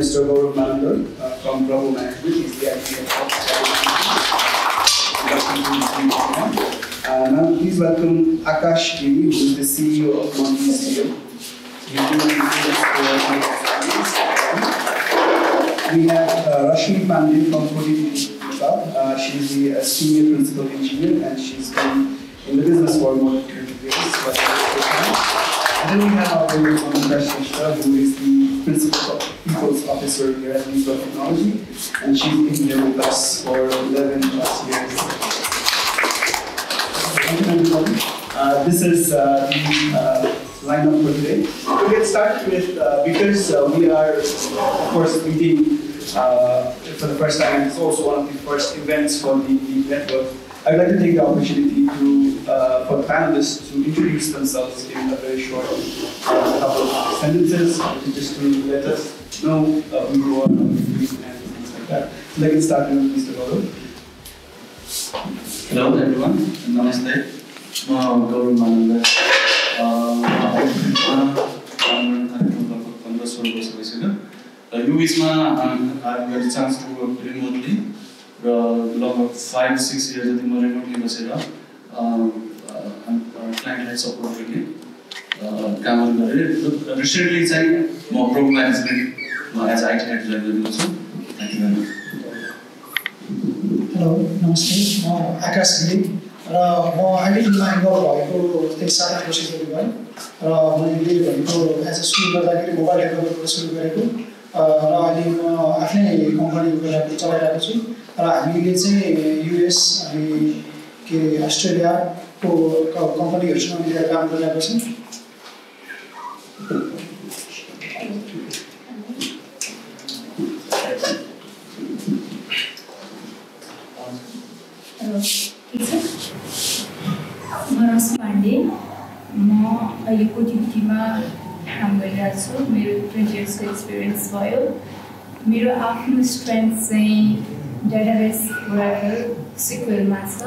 Mr. Gaurav Manandar from Bravo Management. He's the IT now please welcome Akash Giri, who is the CEO of Monty Studio. We have Rashmi Pandey from Kodi. She's the senior principal engineer and she's been in the business for more than 20 years. And then we have our very own Rashmi, who is the principal people's officer here at Networth Technology, and she's been here with us for 11 plus years. Thank you, everybody. This is the lineup for today. We'll get started with, because we are, of course, meeting for the first time, and it's also one of the first events for the network. I'd like to take the opportunity to, for the panelists to introduce themselves in a very short couple of sentences, just to let us know who you are, and things like that. So let's start with Mr. Gaurav. Hello everyone, Namaste. I'm Gaurav Manandar. I've got a chance to work remotely. Long 5-6 years I remotely बसेर client support गर्ने काम गरेँ. Recently चाहिँ म program management as IT head गरेको छु. Thank you very much. Hello, namaste. म आकाश गिरी र म आइटीमा इन्भल्भ भएको 7-8 वर्ष भयो र मैले भनेको एज अ सुरु गर्दाखेरि मोबाइल डेभलपरबाट सुरु गरेको र अहिले म आफ्नै कम्पनी चलाइरहेको छु र हामीले चाहिँ युएस अनि के अस्ट्रेलियाको कम्पनीहरुसँग मिलेर काम गरिरहेको छौं. म यो कोटिभिटीमा काम गरिरहेको छु. मेरो 20 इयर्सको एक्सपिरियन्स भयो. मेरो आफ्नो स्ट्रेन्थ चाहिँ डेटाबेस ओराकल सिक्वेलमा छ.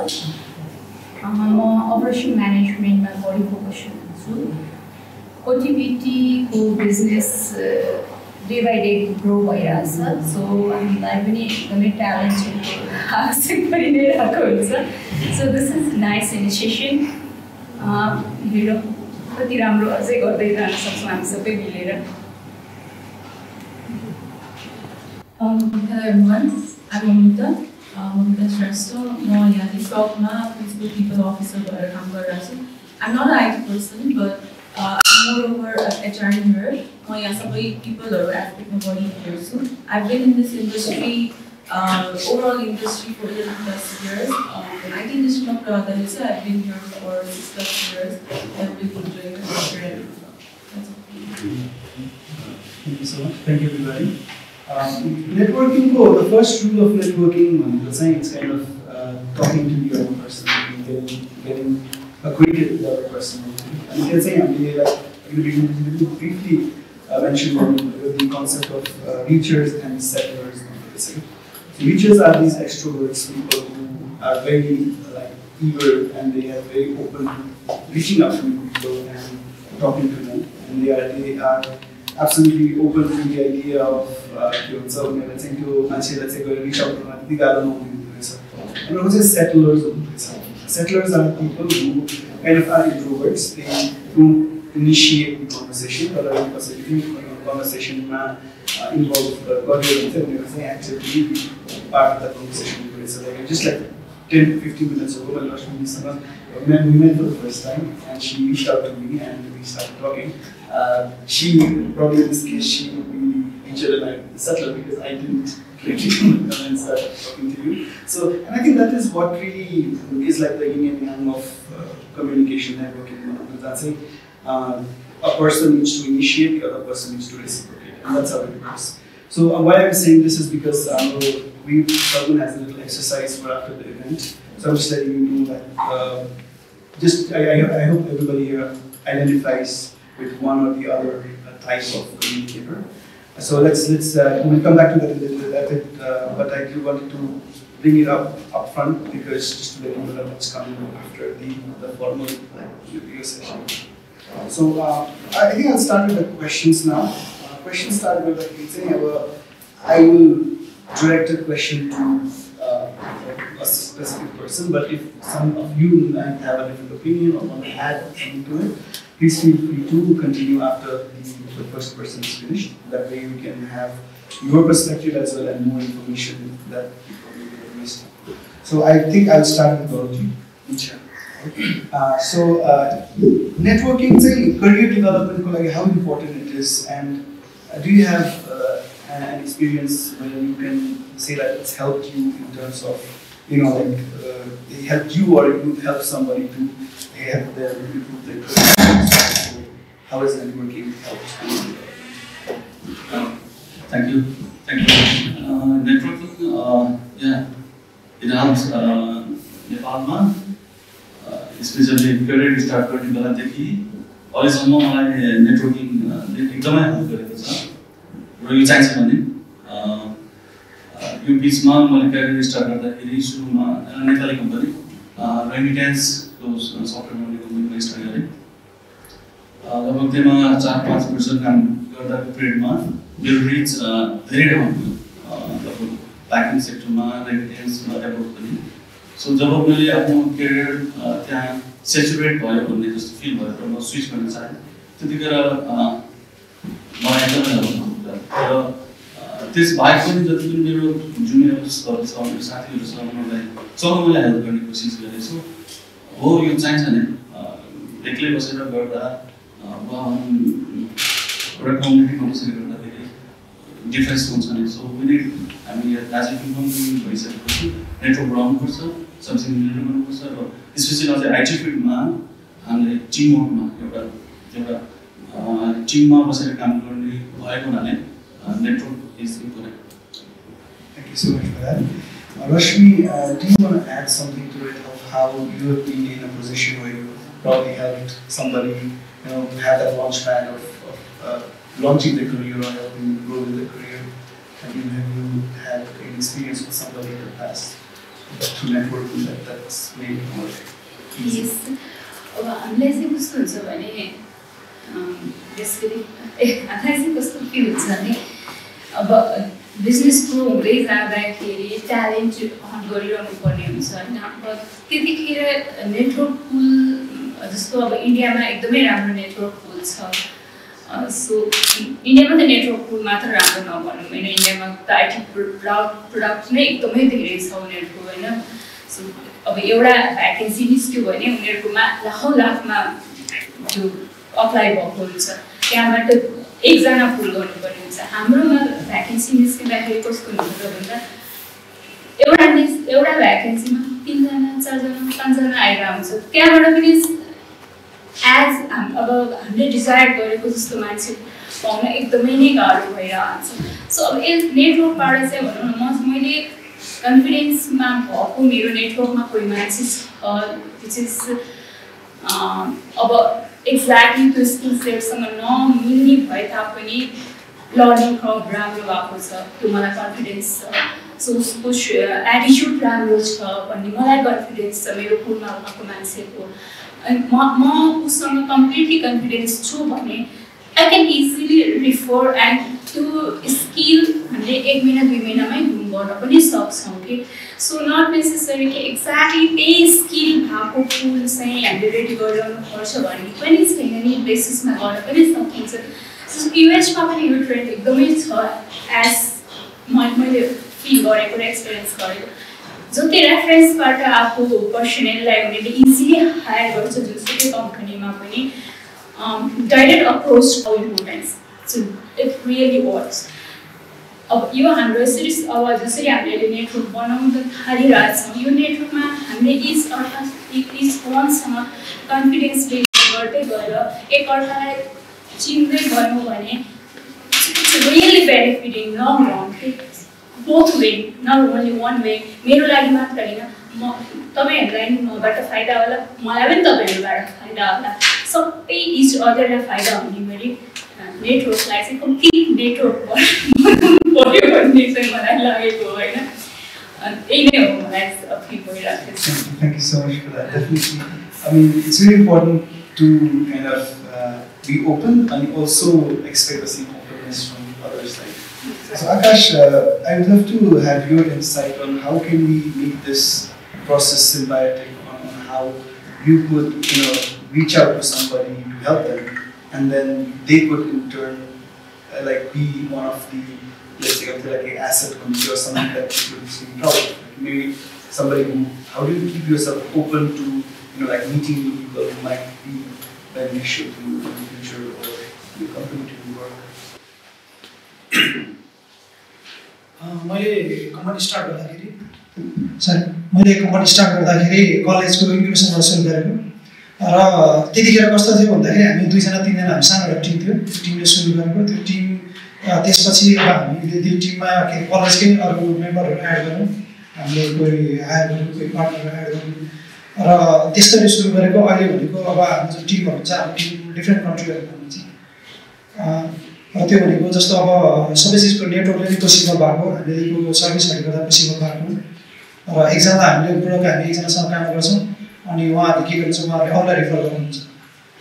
म अपरेसन म्यानेजमेन्टमा बढी फोकस छु. कोटिभिटीको business day by day grow भइरहेछ. सो हामीलाई पनि एकदमै ट्यालेन्टेड आवश्यक परि नै रहेको हुन्छ. So this is nice initiation. हेरौँ कति राम्रो अझै गर्दै जान सक्छौँ हामी सबै मिलेर. Hello everyone, I'm Mamita Shrestha. म यहाँ टकमा प्रिन्सिपल पिपल अफिसर भएर काम गरिरहेको छु. I'm not an IT person, but I'm more over HR here. म यहाँ सबै पिपलहरू एस्पेक्टमा बढी हेर्छु. I've been in this industry, overall industry for 11+ years. IT industry not rather, so I've been here for 6+ years. I've been doing it for That's all. Thank you so much. Thank you, everybody. Networking, the first rule of networking, it's kind of talking to the other person and getting acquainted with the other person. And you can say, you briefly mentioned the concept of reachers and settlers. So reachers are these extroverts, people who are very eager and they are very open to reaching out to people and talking to them, and they are absolutely open to the idea of let's say reach out to and also settlers. Settlers are people who kind of are introverts. They don't initiate the conversation, but conversation involve actively part of the conversation. So just like 10-15 minutes ago, when we met for the first time, and she reached out to me and we started talking. She probably in this case she would be featured and I'm the settler because I didn't really come and start talking to you. So, and I think that is what really is like the yin and yang of communication networking. That's it. A person needs to initiate, the other person needs to reciprocate, and that's how it works. So why I'm saying this is because Sargun has a little exercise for after the event. So I'm just letting you know that. I hope everybody here identifies with one or the other type of communicator. So we'll come back to that a little bit, but I do wanted to bring it up front because just to let you know what's coming after the formal review session. So I think I'll start with the questions now. Questions start with the I will direct a question to a specific person, but if some of you might have a different opinion or want to add something to it, please feel free to continue after the first person is finished. That way we can have your perspective as well and more information that you probably would have missed. So I think I'll start with Gaurav. Networking career development, how important it is, and do you have an experience where you can say that it's helped you in terms of, it helped you or you helped somebody to help them improve their career? How has networking helped? Thank you. Networking, yeah, it helps Nepalma, especially career start गर्ने बेलादेखि अहिलेसम्म मलाई networking एकदमै help गरेको छ र यो चाहिन्छ भने यो बिचमा मैले करियर स्टार्ट गर्दाखेरि सुरुमा नेपाली कम्पनी रेमिटेन्सको सफ्टवेयर बनाउने कम्पनीमा स्टार्ट गरेँ। लगभग त्यसमा 4-5 वर्ष काम गर्दाको पिरियडमा मेरो रिच धेरै डेभलप भयो, लगभग ब्याङ्किङ सेक्टरमा रेमिटेन्समा डेभलप पनि। सो जब मैले आफ्नो करियर त्यहाँ सेचुरेट भयो भन्ने जस्तो फिल भयो र म स्विच गर्न चाहेँ, त्यतिखेर मलाई एकदमै हेल्प भयो। र त्यस बाहेक पनि जति पनि मेरो जुनियर्सहरू छ, मेरो साथीहरू छ, उनीहरूलाई मैले हेल्प गर्ने कोसिस गरेँ। सो हो, यो चाहिन्छ नि, एक्लै बसेर गर्दा एउटा कम्युनिटीमा बसेर गर्दाखेरि डिफ्रेन्स हुन्छ नि। सो हामी एज ए कम्युनिटी भइसकेपछि नेटवर्क बढाउनुपर्छ, सबैसँग मिलेर गर्नुपर्छ र स्पेसली अझै आइटी फिल्डमा हामीले टिमवर्कमा एउटा टिममा बसेर काम गर्ने भएको हुनाले network is important. Thank you so much for that. Rashmi, do you want to add something to it of how you have been in a position where you probably helped somebody, have that launch pad of launching their career or helping grow in their career? Have you had an experience with somebody in the past through networking that's made it more easy? Yes. Unless it was good, so basically, कस्तो के हुन्छ भने अब business grow हुँदै जाँदाखेरि talent hunt गरिरहनु पर्ने हुन्छ होइन। अब त्यतिखेर नेटवर्क पुल जस्तो अब इन्डियामा एकदमै राम्रो नेटवर्क पुल छ। सो इन्डियामा त नेटवर्क पुल मात्र राम्रो नभनौँ होइन, इन्डियामा त आइटी प्रोडक्ट नै एकदमै धेरै छ उनीहरूको होइन। सो अब एउटा भ्याकेन्सी निस्क्यो भने उनीहरूकोमा लाखौँ त्यो अप्लाई भएको हुन्छ, त्यहाँबाट एकजना पुल गर्नुपर्ने हुन्छ। हाम्रोमा भ्याकेन्सी निस्किँदाखेरि कस्तो हुन्छ भन्दा एउटा भ्याकेन्सीमा 3जना 4जना 5जना आएर हुन्छ, त्यहाँबाट पनि अब हामीले डिसाइड गरेको जस्तो मान्छे पाउन एकदमै नै गाह्रो भइरहन्छ। सो अब नेटवर्कबाट चाहिँ भनौँ न, मैले कन्फिडेन्समा भएको मेरो नेटवर्कमा कोही मान्छे छ विच इज अब एक्ज्याक्टली त्यो स्किल सेटसँग नमिल्ने भए तापनि लर्निङ कर्भ राम्रो भएको छ, त्यो मलाई कन्फिडेन्स छ। सो उसको एटिट्युड राम्रो छ भन्ने मलाई कन्फिडेन्स छ मेरो पुलमा भएको मान्छेको। अनि म उसँग कम्प्लिटली कन्फिडेन्स छु भने I can easily refer and त्यो स्किल हामीले 1 महिना 2 महिनामै ग्रुम गर्न पनि सक्छौँ कि। सो नट नेसेसरी कि एक्ज्याक्टली त्यही स्किल भएको पुल चाहिँ हामीले रेडी गरिरहनु पर्छ भन्ने पनि छैन नि, बेसिसमा गर्न पनि सकिन्छ। सो युएसमा पनि यो ट्रेन्ड एकदमै छ एज मैले फिल गरेको र एक्सपिरियन्स गरेको। जति रेफरेन्सबाट आएको पर्सनललाई उनीहरूले इजिली हायर गर्छ जुनसुकै कम्पनीमा पनि। Direct approach how importance, so it really works. अब यो हाम्रो यसरी अब जसरी हामीले नेटवर्क बनाउन त थालिरहेछौँ, यो नेटवर्कमा हामीले इच वनसँग कन्फिडेन्स बिल्ड गर्दै गएर एकअर्कालाई चिन्दै गयौँ भने it's really benefiting long run, both way, not only one way. मेरो लागि मात्र होइन, म तपाईँहरूलाई मबाट फाइदा होला, मलाई पनि तपाईँहरूबाट फाइदा होला, सबै इच अदरलाई फाइदा हुने गरी नेटवर्कलाई चाहिँ कम्प्लिट नेटवर्क पऱ्यो भन्ने चाहिँ मलाई लागेको होइन। यही नै हो मलाई फिल भइरहेको छ। Thank you so much for that. Definitely, I mean, it's very important to kind of be open and also expect the same openness from others. Like So Akash, I would love to have your insight on how can we make this process symbiotic, on how you could, reach out to somebody to help them, and then they could in turn like be one of the, let's say, like an asset committee or something that you could be proud of. Like maybe somebody who, how do you keep yourself open to, like meeting new people who might be beneficial to you in the future or your company to do work? मैले company start गर्दाखेरि कलेजको incubation सुरु गरेको र त्यतिखेर कस्तो थियो भन्दाखेरि हामी 2 जना 3 जना हामी सानो एउटा टिम थियो, त्यो टिमले सुरु गरेको त्यो टिम त्यसपछि अब हामीले त्यो टिममा के कलेजकै अरू मेम्बरहरू एड गर्यौँ, हामीले कोही हायर गर्यौँ, कोही पार्टनरहरू एड गर्यौँ र त्यसरी सुरु गरेको। अहिले भनेको अब हाम्रो जुन टिमहरू छ, हाम्रो टिम डिफ्रेन्ट कन्ट्रीहरूको हुन्छ र त्यो भनेको जस्तो अब सबै चिजको नेटवर्कले नै पोसिबल भएको, हामीले यो सर्भिसहरूले गर्दा पोसिबल भएको र एकजना हामीले प्रोडक्ट हामी एकजनासँग काम गर्छौँ अनि उहाँहरूले के गर्नुहुन्छ, उहाँहरूले अरूलाई रिफर गर्नुहुन्छ।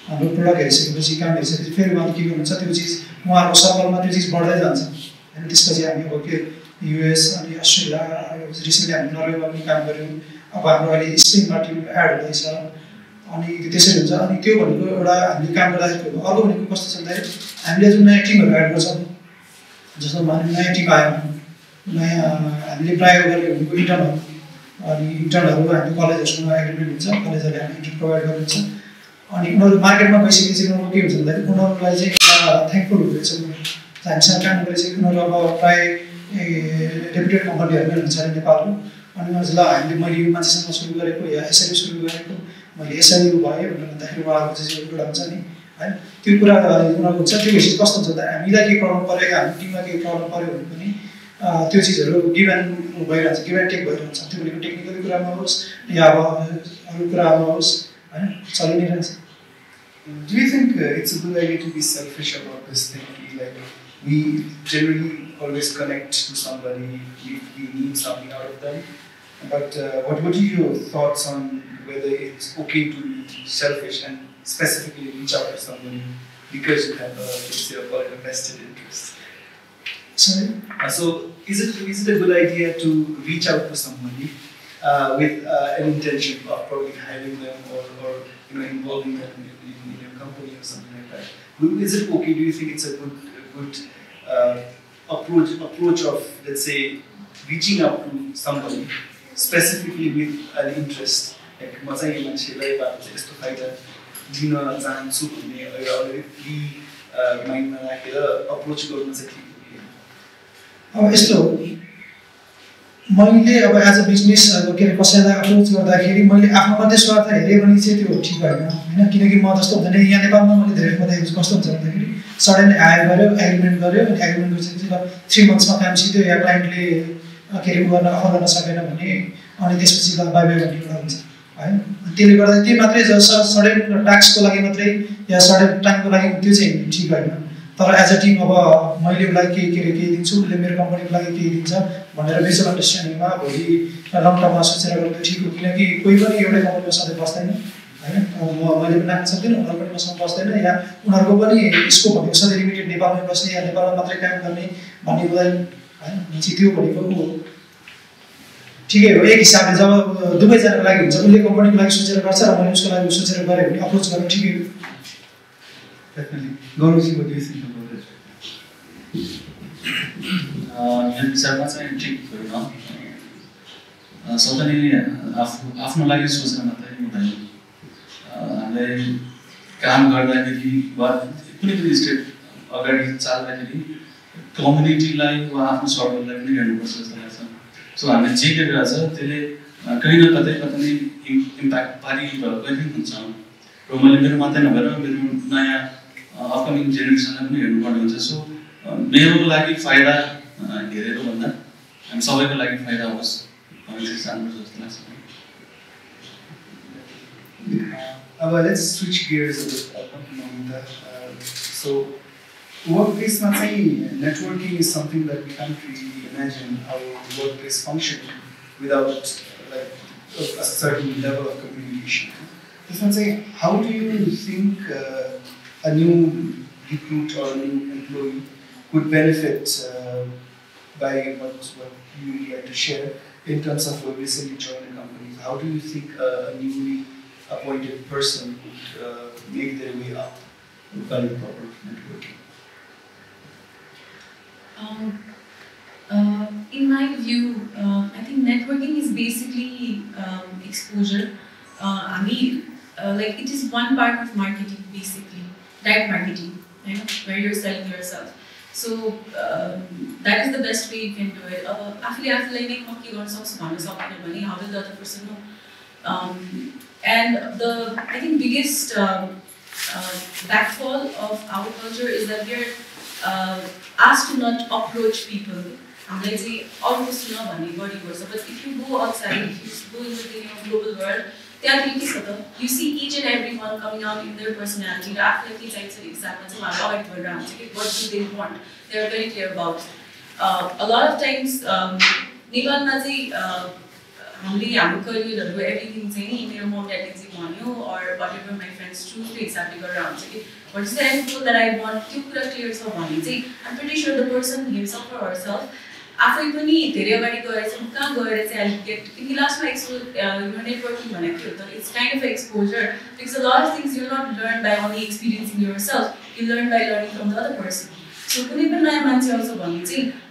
हाम्रो प्रोडक्ट हेरिसकेपछि काम हेरिसकेपछि फेरि उहाँले के गर्नुहुन्छ, त्यो चिज उहाँहरूको सर्कलमा त्यो चिज बढ्दै जान्छ होइन। त्यसपछि हामी अब के युएस अनि अस्ट्रेलिया, रिसेन्टली हामी नर्वेमा पनि काम गऱ्यौँ, अब हाम्रो अहिले स्पेनमा टिम एड हुँदैछ अनि त्यसरी हुन्छ। अनि त्यो भनेको एउटा हामीले काम गर्दाखेरि अर्को भनेको कस्तो छ भन्दाखेरि हामीले जुन नयाँ टिमहरू एड गर्छौँ, जस्तो मानिलिउँ नयाँ टिम आयो, नयाँ हामीले प्रायः गरेको भनेको इन्टर्नहरू, अनि इन्टर्नहरू हामी कलेजहरूसँग एग्रिमेन्ट हुन्छ, कलेजहरूले हामी इन्टर्न प्रोभाइड गर्नुहुन्छ अनि उनीहरू मार्केटमा गइसकेपछि उनीहरू के हुन्छ भन्दाखेरि उनीहरूलाई चाहिँ थ्याङ्कफुल हुँदैछ, हामीसँग काम गरिसकेको उनीहरू अब प्रायः रेपुटेड कम्पनीहरूमै हुन्छ अरे नेपालको। अनि उनीहरू ल हामीले मैले यो मान्छेसँग सुरु गरेको या यसरी सुरु गरेको, मैले यसरी भयो भनेर भन्दाखेरि उहाँहरूको चाहिँ एउटा हुन्छ नि होइन, त्यो कुरा उनीहरूको हुन्छ। त्यो हिसाब कस्तो हुन्छ भन्दा हामीलाई केही प्रब्लम पऱ्यो, हाम्रो टिममा केही प्रब्लम पऱ्यो भने पनि त्यो चिजहरू गिभ एन्ड भइरहन्छ, गिभ एन्ड टेक भइरहन्छ। त्यो भनेको टेक्निकल कुरामा होस् या अब अरू कुरामा होस् होइन, चलि नै रहन्छ। Do you think it's a good idea to be selfish about this thing? Like we generally always connect to somebody if we need something out of them. But what are your thoughts on whether it's okay to be selfish and specifically reach out to somebody because you have a vested interest? Sorry? So is it a good idea to reach out to somebody with an intention of probably hiring them or involving them in your company or something like that? Is it okay? Do you think it's a good approach of, let's say, reaching out to somebody specifically with an interest? Like मजा यो मान्छेलाई यस्तो फाइदा दिन चाहन्छु भन्ने एउटा already free माइन्डमा राखेर अप्रोच गर्नु चाहिँ ठिक हो? अब यस्तो मैले अब एज अ बिजनेस अब के अरे कसैलाई अप्रोच गर्दाखेरि मैले आफ्नो मात्रै स्वार्थ हेरेँ भने चाहिँ त्यो ठिक भएन होइन। किनकि म जस्तो हुँदैन, यहाँ नेपालमा मैले धेरै देखेको कस्तो हुन्छ भन्दाखेरि सडनली हायर गऱ्यो, एग्रिमेन्ट गऱ्यो, अनि एग्रिमेन्ट गरिसकेपछि ल 3 मन्थ्समा काम सिक्यो या क्लाइन्टले के अरे गर्न अफर गर्न सकेन भने अनि त्यसपछि ल बाई बाई भन्ने कुरा हुन्छ होइन। त्यसले गर्दा त्यो मात्रै सडन टास्कको लागि मात्रै या सडन टाइमको लागि त्यो चाहिँ ठिक होइन। तर एज अ टिम अब मैले उसलाई केही दिन्छु, उसले मेरो कम्पनीको लागि केही दिन्छ भनेर म्युचुअल अन्डरस्ट्यान्डिङमा भोलि लङ टर्ममा सोचेर गर्नु ठिक हो। किनकि कोही पनि एउटै कम्पनीमा सधैँ बस्दैन होइन, मैले पनि राख्न सक्दिनँ, उनीहरू पनि मसँग बस्दैन, या उनीहरूको पनि स्कोप भनेको सधैँ लिमिटेड नेपालमै बस्ने या नेपालमा मात्रै काम गर्ने भन्ने हुँदैन होइन। त्यो भनेको ठिकै हो एक हिसाबले, जब दुवैजनाको लागि हुन्छ, उसले कम्पनीको लागि सोचेर गर्छ र मैले उसको लागि सोचेर गरेँ भने अप्रोच गर्नु ठिकै हो। Definitely. Gaurav, what do you think about it? यो विचारमा चाहिँ ठिक होइन, सबैले आफ्नो लागि सोचेर मात्रै हुँदैन। हामीले काम गर्दाखेरि वा कुनै पनि स्टेट अगाडि चाल्दाखेरि कम्युनिटीलाई वा आफ्नो सर्कललाई पनि हेर्नुपर्छ जस्तो लाग्छ। सो हामीले जे गरिरहेको छ त्यसले कहीँ न कतै इम्प्याक्ट पारिरहेकै हुन्छ र मैले मेरो मात्रै नभएर मेरो नयाँ अपकमिङ जेनेरेसनलाई पनि हेर्नुपर्ने हुन्छ। सो मेरो लागि फाइदा हेरेर भन्दा हामी सबैको लागि फाइदा होस् भन्ने चाहिँ चाहनुपर्छ जस्तो लाग्छ। Let's switch gears a bit. So workplace networking is something that we can't really imagine how workplace functions without a certain level of communication. How do you think a new recruit or a new employee could benefit by what you would like to share in terms of what recently joined the company. How do you think a newly appointed person would make their way up by proper networking? In my view, I think networking is basically exposure. Like it is one part of marketing, basically, direct marketing, where you're selling yourself. So that is the best way you can do it. How will the other person know? And I think biggest backfall of our culture is that we are asked to not approach people. Let's say almost but if you go outside, if you go into the global world, you see each and every one coming out in their personality. What do they want? They are very clear about. A lot of times, everything saying mom or whatever my friends choose to exactly go around. What is the end goal that I want? I'm pretty sure the person himself or herself after networking, it's kind of exposure because a lot of things you'll not learn by only experiencing yourself, you learn by learning from the other person. So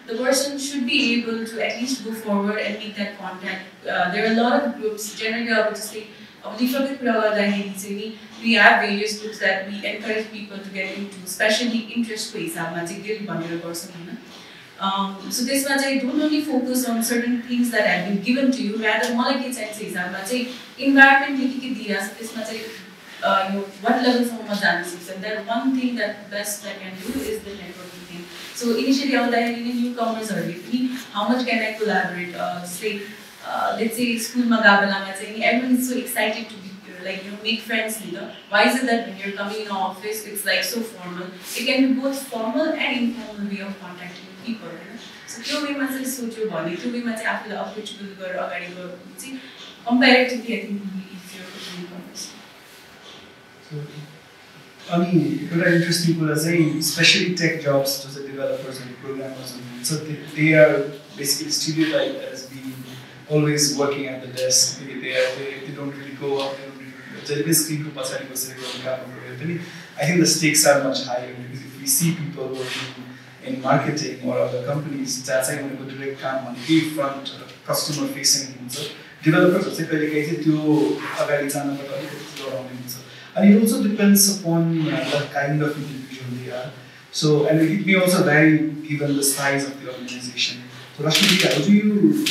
the person should be able to at least go forward and make that contact. There are a lot of groups, generally I would just say, we have various groups that we encourage people to get into, especially interest based. So this much I don't only focus on certain things that have been given to you, rather environment what levels of and then one thing that best I can do is the networking thing. So initially I was newcomers early, how much can I collaborate? Let's say school everyone is so excited to be make friends. Why is it that when you're coming in an office, it's like so formal? It can be both formal and informal way of contacting people. So two way must suit your body. Two way must after approachable comparatively, I think it will be easier for newcomers. So, interesting कुरा चाहिँ especially tech jobs to the developers and programmers, so they are basically stereotyped as being always working at the desk. They don't really go out. They don't really I think the stakes are much higher because if we see people working in marketing or other companies, that's like when we direct काम front customer facing developers and it also depends upon what kind of individual they are. So, and it may also vary given the size of the organization. So, Rashmi, how do you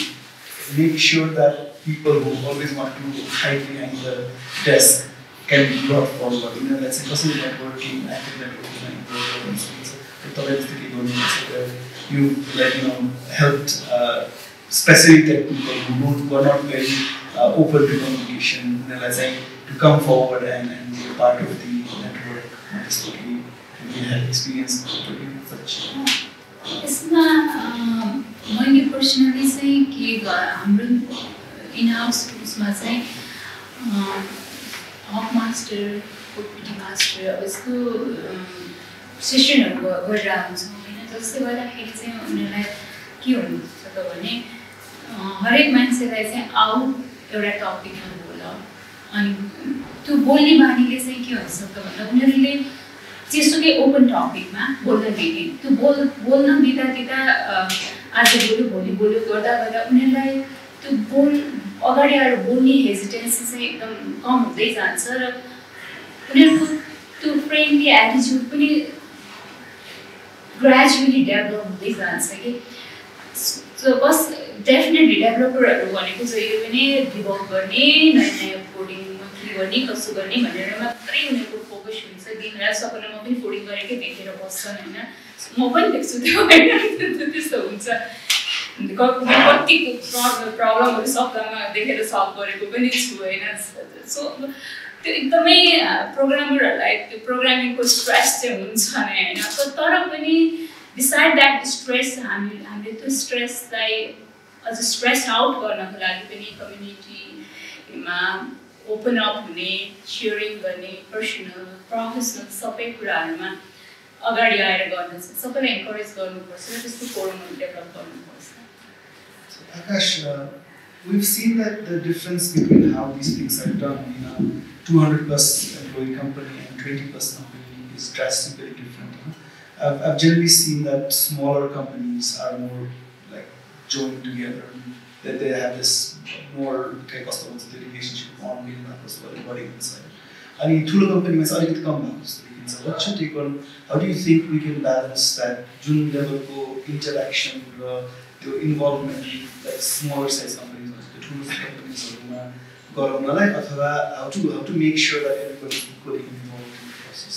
make sure that people who always want to hide behind the desk can be brought forward? Let's say, personal networking, active networking, you helped specific people who are not very open to communication, let's say, to come forward and be a part of the network. We have experience doing such. मैले personally चाहिँ के हाम्रो in house उसमा चाहिँ हक master OPT master अब यस्तो सेसनहरु गरेर हुन्छ हैन जसले गर्दाखेरि चाहिँ उनीहरुलाई के हुन्छ त भने हरेक मान्छेलाई चाहिँ आउ एउटा टपिकमा बोल अनि त्यो बोल्ने बानीले चाहिँ के हुन्छ त भन्दा उनीहरुले जेसुकै ओपन टपिकमा बोल्न दिने त्यो बोल्न दिँदा आज बोल्यो भोलि बोल्यो गर्दा उनीहरुलाई त्यो अगाडि आएर बोल्ने हेजिटेन्सी चाहिँ एकदम कम हुँदै जान्छ र उनीहरुको त्यो फ्रेन्डली एटिट्युड पनि ग्रेजुअली डेभलप हुँदै जान्छ कि सो बस डेफिनेटली डेभलपरहरु भनेको चाहिँ यो पनि डिबग गर्ने नयाँ कोडिङ के गर्ने कसो गर्ने भनेर मात्रै उनीहरुको फोकस हुन्छ दिनरात सपनामा पनि कोडिङ गरेकै देखेर बस्छन् हैन म पनि देख्छु त्यो हैन त्यस्तो हुन्छ कति प्रब्लमहरु सपनामा देखेर सल्भ गरेको पनि छु हैन सो त्यो एकदमै प्रोग्रामरहरुलाई त्यो प्रोग्रामिङको स्ट्रेस चाहिँ हुन्छ नै हैन तर पनि बिसाइड दैट स्ट्रेस हामीले त्यो स्ट्रेसलाई अझ स्ट्रेस आउट गर्नको लागि पनि कम्युनिटीमा ओपन अप हुने शेयरिङ गर्ने पर्सनल प्रोफेसनल सबै कुराहरुमा अगाडि आएर गर्दछ सबैलाई एन्करेज गर्नुपर्छ र त्यस्तो फोरमहरू डेभलप गर्नुपर्छ Akash, we've seen that the difference between how these things are done in a 200 plus employee company and 20 plus company is drastically different. I've generally seen that smaller companies are more like joined together, that they have this more customer relationship on everybody inside. And in ठुलो company चाहिँ अलिकति कम भएको जस्तो देखिन्छ. What's your take on how do you think we can balance that जुन लेभलको interaction र त्यो involvement like smaller size companies the ठुलो companiesहरुमा गराउनलाई अथवा how to make sure that everybody is equally involved in the process.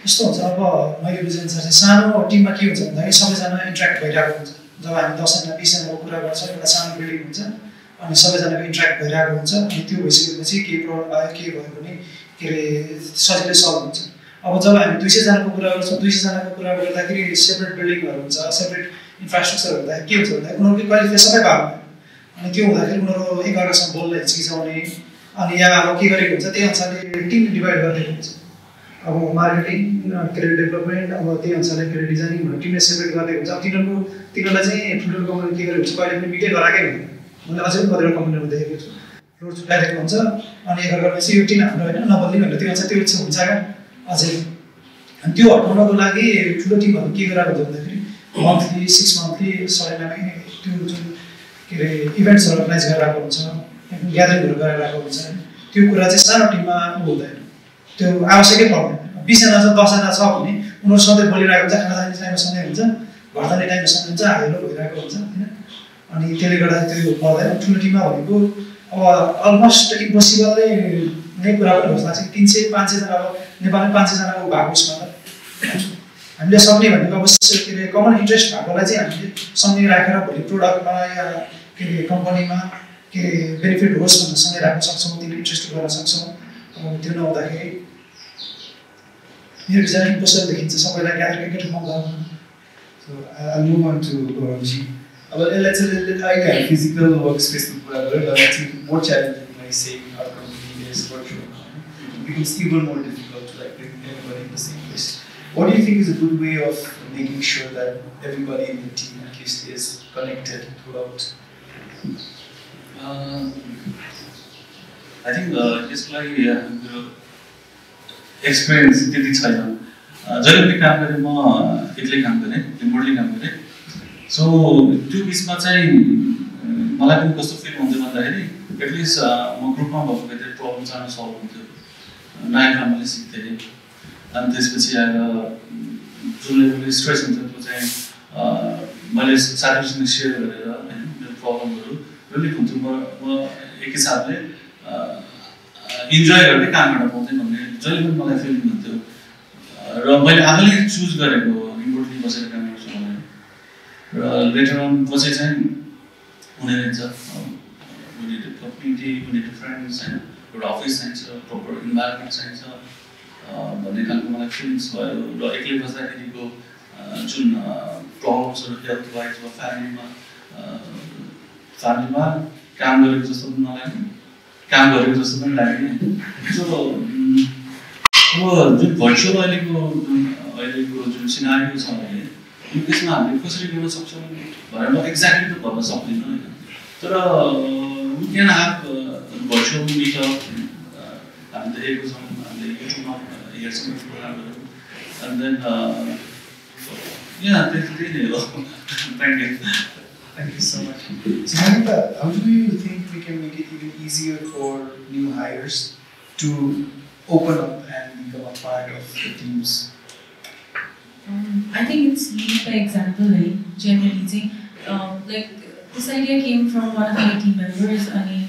यस्तो हुन्छ अब मैले बुझेअनुसार चाहिँ सानो टिममा के हुन्छ भन्दाखेरि सबैजना इन्ट्र्याक्ट भइरहेको हुन्छ जब हामी 10 जना 20 जनाको कुरा गर्छौँ एउटा सानो बिल्डिङ हुन्छ अनि सबैजनाको इन्ट्र्याक्ट भइरहेको हुन्छ अनि त्यो भइसकेपछि केही प्रब्लम आयो के भयो भने के अरे सजिलै सल्भ हुन्छ अब जब हामी 200 जनाको कुरा गर्छौँ 200 जनाको कुरा गर्दाखेरि सेपरेट बिल्डिङहरू हुन्छ सेपरेट इन्फ्रास्ट्रक्चर हुँदाखेरि के हुन्छ भन्दाखेरि उनीहरूको क्वालिफिकेसन सबै भएको अनि त्यो हुँदाखेरि उनीहरू एकअर्कासँग बोल्न हिचकिचाउने अनि यहाँ अब के गरेको हुन्छ त्यही अनुसारले टिम डिभाइड गरिदिएको हुन्छ अब मार्केटिङ के अरे डेभलपमेन्ट अब त्यही अनुसारले के अरे डिजाइनिङ भनेर टिमले सेपरेट गरिदिएको हुन्छ अब तिनीहरूलाई चाहिँ ठुल्ठुलो कम्पनी के गरेको हुन्छ कहिले पनि मिटै गराएकै हुँदैन मैले अझै पनि कतिवटा कम्पनीहरू देखेको छु रोड छुट्याइदिएको हुन्छ अनि एकअर्काले चाहिँ यो टिम हाम्रो होइन नबदली भनेर त्यो अनुसार त्यो चाहिँ हुन्छ क्या अझै अनि त्यो हटाउनको लागि ठुलो टिमहरू के गराएको हुन्छ भन्दाखेरि मन्थली 6 मन्थली सडेनामै त्यो जुन के अरे इभेन्ट्सहरू अर्गनाइज गरिरहेको हुन्छ ग्यादरिङहरू गरिरहेको हुन्छ त्यो कुरा चाहिँ सानो टिममा हुँदैन त्यो आवश्यकै पर्दैन 20 जना छ 10 जना छ भने उनीहरू सधैँ बोलिरहेको हुन्छ खाना खाने टाइममा सँगै हुन्छ घर जाने टाइममा सँगै हुन्छ हाइलो भइरहेको हुन्छ होइन अनि त्यसले गर्दा त्यो पर्दैन ठुलो टिममा भनेको अब अलमोस्ट इम्पोसिबल नै कुरा पनि जस्तो लाग्छ 300 500 जना अब नेपालमा 500 जनाको भएको उसमा त हामीले सक्ने भनेको अब के अरे कमन इन्ट्रेस्ट भएकोलाई चाहिँ हामीले सँगै राखेर भोलि प्रोडक्टमा या के अरे कम्पनीमा के अरे बेनिफिट होस् भनेर सँगै राख्न सक्छौँ तिनीहरू इन्ट्रेस्ट गर्न सक्छौँ त्यो नहुँदाखेरि मेरो विचार इम्पोसिबल देखिन्छ सबैलाई ग्यादर एकै ठाउँमा गर्नु So I'll move on to Gauramji. Let's say physical workspace to let's make it more challenging by saying our company is virtual. It becomes even more difficult to like bring everybody in the same place. What do you think is a good way of making sure that everybody in the team at least is connected throughout? I think यसलाई experience त्यति छैन जहिले पनि काम गरेँ म एक्लै काम गरेँ रिमोटली काम गरेँ सो त्यो बिचमा चाहिँ मलाई पनि कस्तो फिल हुन्थ्यो भन्दाखेरि एटलिस्ट म ग्रुपमा भएको भए प्रब्लम सानो सल्भ हुन्थ्यो नयाँ कामले सिक्थेँ अनि त्यसपछि आएर जुन लेभलले स्ट्रेस हुन्छ त्यो चाहिँ मैले साथीहरूसँग सेयर गरेर होइन मेरो प्रब्लमहरू रिलिफ हुन्थ्यो म एक हिसाबले इन्जोय गर्ने काम गर्न पाउँथेँ भन्ने जहिले पनि मलाई फिल हुन्थ्यो र मैले आफैले चुज गरेको रिमोटली बसेर काम गर्छु भनेर र लेटर अन पछि चाहिँ हुने रहेछ कम्युनिटी हुने फ्रेन्ड्स होइन एउटा अफिस चाहिन्छ प्रपर इन्भाइरोमेन्ट चाहिन्छ भन्ने खालको मलाई फिलिङ्स भयो र एक्लै बस्दाखेरिको जुन प्रब्लम्सहरू हेल्थ वाइज वा फ्यामिलीमा काम गरेको जस्तो पनि नलाग्ने काम गरेको जस्तो पनि लाग्ने सो अब जुन भर्चुअल अहिलेको जुन सिनारियो छ भने त्यसमा हामीले कसरी गर्न सक्छौँ भनेर म एक्ज्याक्टली त भन्न सक्दिनँ होइन तर we can have virtual meetup हामी देखेको छौँ हामीले युट्युबमा हेर्छौँ प्रोग्रामहरू एन्ड देन यहाँ त्यही नै हो thank you Thank you so much. So, Anita, how do you think we can make it even easier for new hires to open up and become a part of the teams? I think it's lead by example, right? Generally, like this idea came from one of my team members. I mean,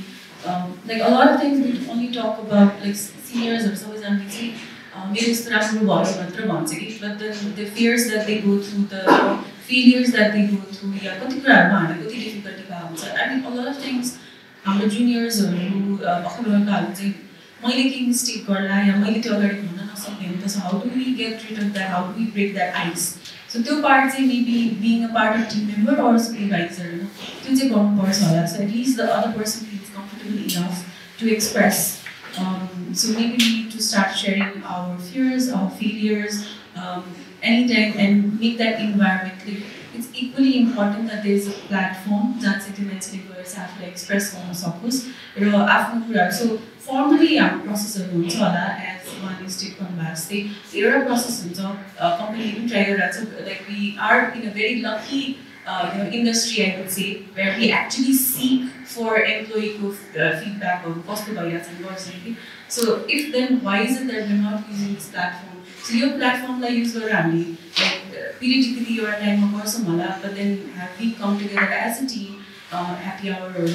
like a lot of things we only talk about, like seniors or someone say, maybe it's but then the fears that they go through, the failures that they go through, yeah, difficulty. I mean, a lot of things, juniors or who making mistake or lie, so how do we get rid of that? How do we break that ice? So two parts maybe being a part of team member or supervisor. So at least the other person feels comfortable enough to express So maybe we need to start sharing our fears, our failures, anytime, and make that environment. Like, it's equally important that there's a platform that's implemented where it's have to express on suppose. So formally our process as one is take on back say there are processes of company even try like we are in a very lucky industry, I would say, where we actually seek for employee feedback on cost of bias and work. So if then why is it that we're not using this platform? So your platform like use Ramli, like periodically you are time of course but then have we come together as a team, happy hour or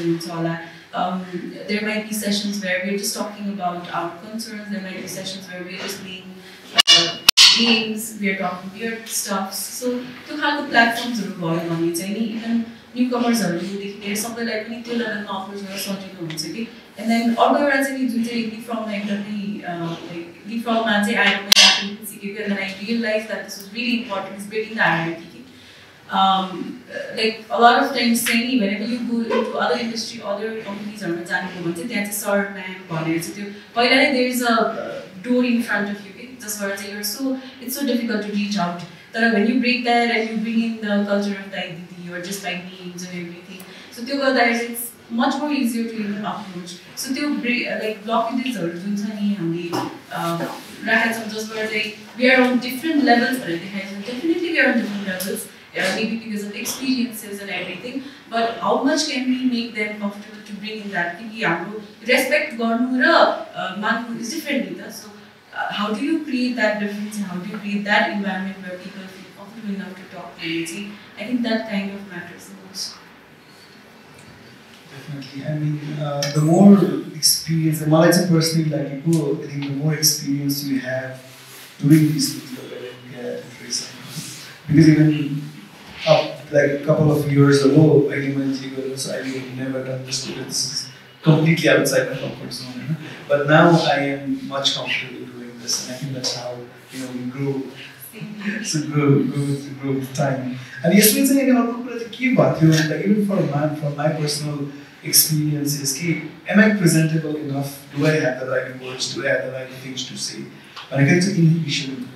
there might be sessions where we're just talking about our concerns, there might be sessions where we're just playing games, we're talking weird stuff. So to have the platforms evolve on it, even newcomers are really somewhere like we need to learn offers or something. And then organizing leap from like leap from I don't know, and then I realized that this was really important, is building the hierarchy. Like a lot of times saying whenever you go into other industry, other companies are there's a sort there is a door in front of you. Just where it's so difficult to reach out. That when you break that and you bring in the culture of the identity or just by names and everything, so it's much more easier to even approach. So like blockages or just where we are on different levels. Definitely we are on different levels. Maybe because of experiences and everything, but how much can we make them comfortable to bring in that? Respect Manu is different. So how do you create that difference and how do you create that environment where people feel comfortable enough to talk to you? I think that kind of matters the most. Definitely. I mean, the more experience, personally, like I think the more experience you have doing these things, the better you get interesting. Because even up like a couple of years ago, I would never done this because this is completely outside my comfort zone. But now I am much comfortable doing this, and I think that's how we grow. So grow with time. And yesterday, like even from my personal experiences, am I presentable enough? Do I have the right words? Do I have the right things to say? When I get to inhibition,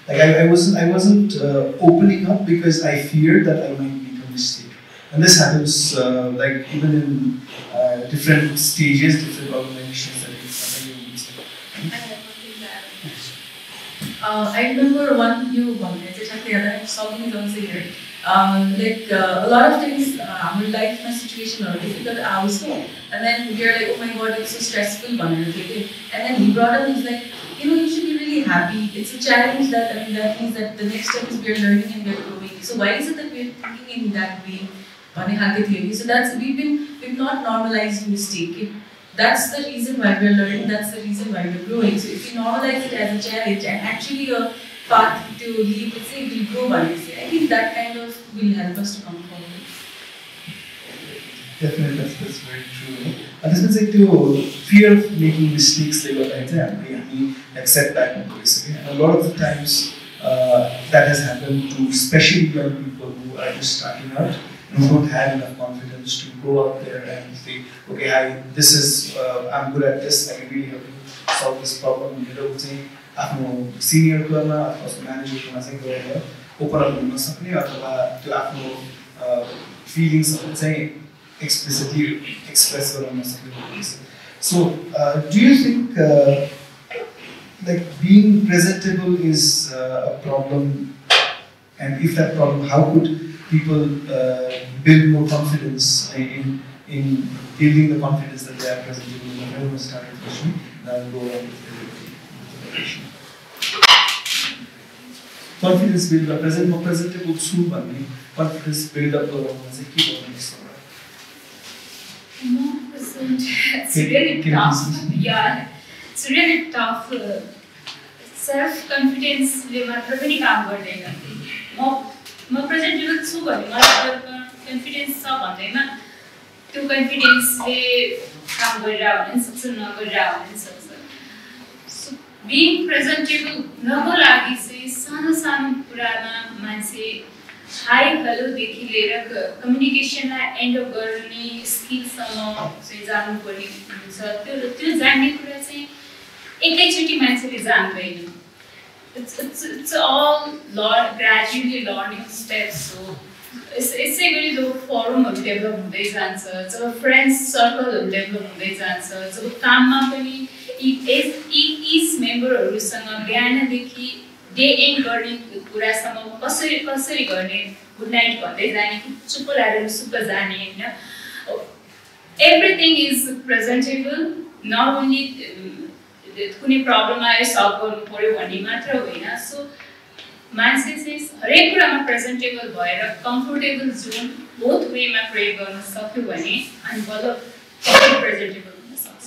like I wasn't opening up because I feared that I might make a mistake. And this happens like even in different stages, different organizations that I remember one you something is also here. Like a lot of things, life my situation are difficult also, and then you're like, oh my god, it's so stressful, and then he brought up, he's like, you should be really happy. It's a challenge that that means that the next step is we're learning and we're growing. So why is it that we're thinking in that way? So that's we've not normalized mistake. That's the reason why we're learning. That's the reason why we're growing. So if you normalize it as a challenge and actually a path to leave, let's say we'll grow by it. I think that kind of will help us to come forward. Definitely, that's very true. And this means like fear of making mistakes, like setback and a lot of the times that has happened to especially young people who are just starting out and who don't have enough confidence to go out there and say, okay, I'm good at this, I can really help you solve this problem. Senior manager open up feelings explicitly express. So, do you think like being presentable is a problem? And if that problem, how could people build more confidence in building the confidence that they are presentable? I will start with the question, and I will go on with the question. Confidence build up, presentable confidence build up it's really tough. Yeah, it's really tough. Self-confidence ले मात्र पनि काम गर्दैन. म presentable छु भने मलाई confidence छ भन्दैमा त्यो confidence ले काम गरिरा भने सक्छ नगरिरा भने सक्छ. So being presentable नको लागि चाहिँ सानो कुरामा मान्छे हाई हेलोदेखि लिएर कम्युनिकेसनलाई एन्ड अप गर्ने स्किलसम्म चाहिँ जानुपर्ने हुन्छ त्यो जान्ने कुरा चाहिँ एकैचोटि मान्छेले जान्दैन it's all gradually learning steps so यसै गरी जब फोरमहरू डेभलप हुँदै जान्छ जब फ्रेन्ड्स सर्कलहरू डेभलप हुँदै जान्छ जब काममा पनि इच मेम्बरहरूसँग बिहानदेखि डे एन्ड गर्ने कुरासम्म कसरी गर्ने गुड नाइट भन्दै जाने कि चुप्प लागेर सुप्प जाने होइन everything is presentable not only कुनै प्रब्लम आयो सल्भ गर्नु पर्यो भन्ने मात्र होइन सो मान्छे चाहिँ हरेक कुरामा प्रेजेन्टेबल भएर कम्फोर्टेबल जोन बोथ वेमा प्रयोग गर्न सक्यो भने अनि बल्ल प्रेजेन्टेबल हुन सक्छ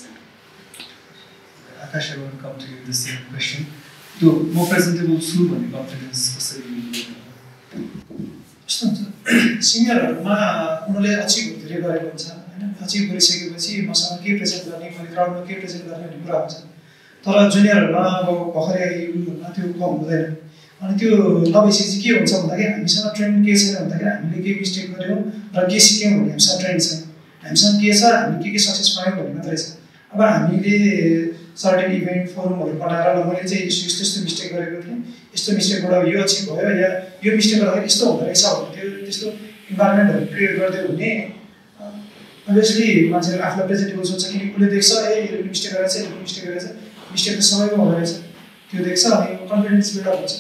Akash, I want to come to you with the same question. त्यो म प्रेजेन्टेबल छु भन्ने कन्फिडेन्स कसरी कस्तो हुन्छ सिनियरहरूमा उनीहरूले अचिभ धेरै गरेको हुन्छ होइन अचिभ गरिसकेपछि मसँग के प्रेजेन्ट गर्ने मैले क्राउडमा के प्रेजेन्ट गर्ने भन्ने कुरा हुन्छ तर जुनियरहरूमा अब भर्खरै आइमा त्यो कम हुँदैन अनि त्यो नभएपछि चाहिँ के हुन्छ भन्दाखेरि हामीसँग ट्रेन्ड के छैन भन्दाखेरि हामीले के मिस्टेक गऱ्यौँ र के सिक्यौँ भन्ने हामीसँग ट्रेन्ड छैन हामीसँग के छ हामी के सक्सेस पायौँ भन्ने मात्रै छ अब हामीले सर्टेन इभेन्ट फोरमहरू बनाएर ल मैले चाहिँ यस्तो यस्तो मिस्टेक गरेको थिएँ यस्तो मिस्टेकबाट यो अचिभ भयो या यो मिस्टेक गर्दाखेरि यस्तो हुँदो रहेछ भन्ने त्यो त्यस्तो इन्भाइरोमेन्टहरू क्रिएट गरिदियो भने अभियसली मान्छेले आफूलाई प्रेजेन्टेबल सोच्छ किनकि उसले देख्छ ए यो मिस्टेक गरेछ यो मिस्टेक गरेछ मिस्टेक त सबैको हुँदो रहेछ त्यो देख्छ अनि कन्फिडेन्स बिल्डअप हुन्छ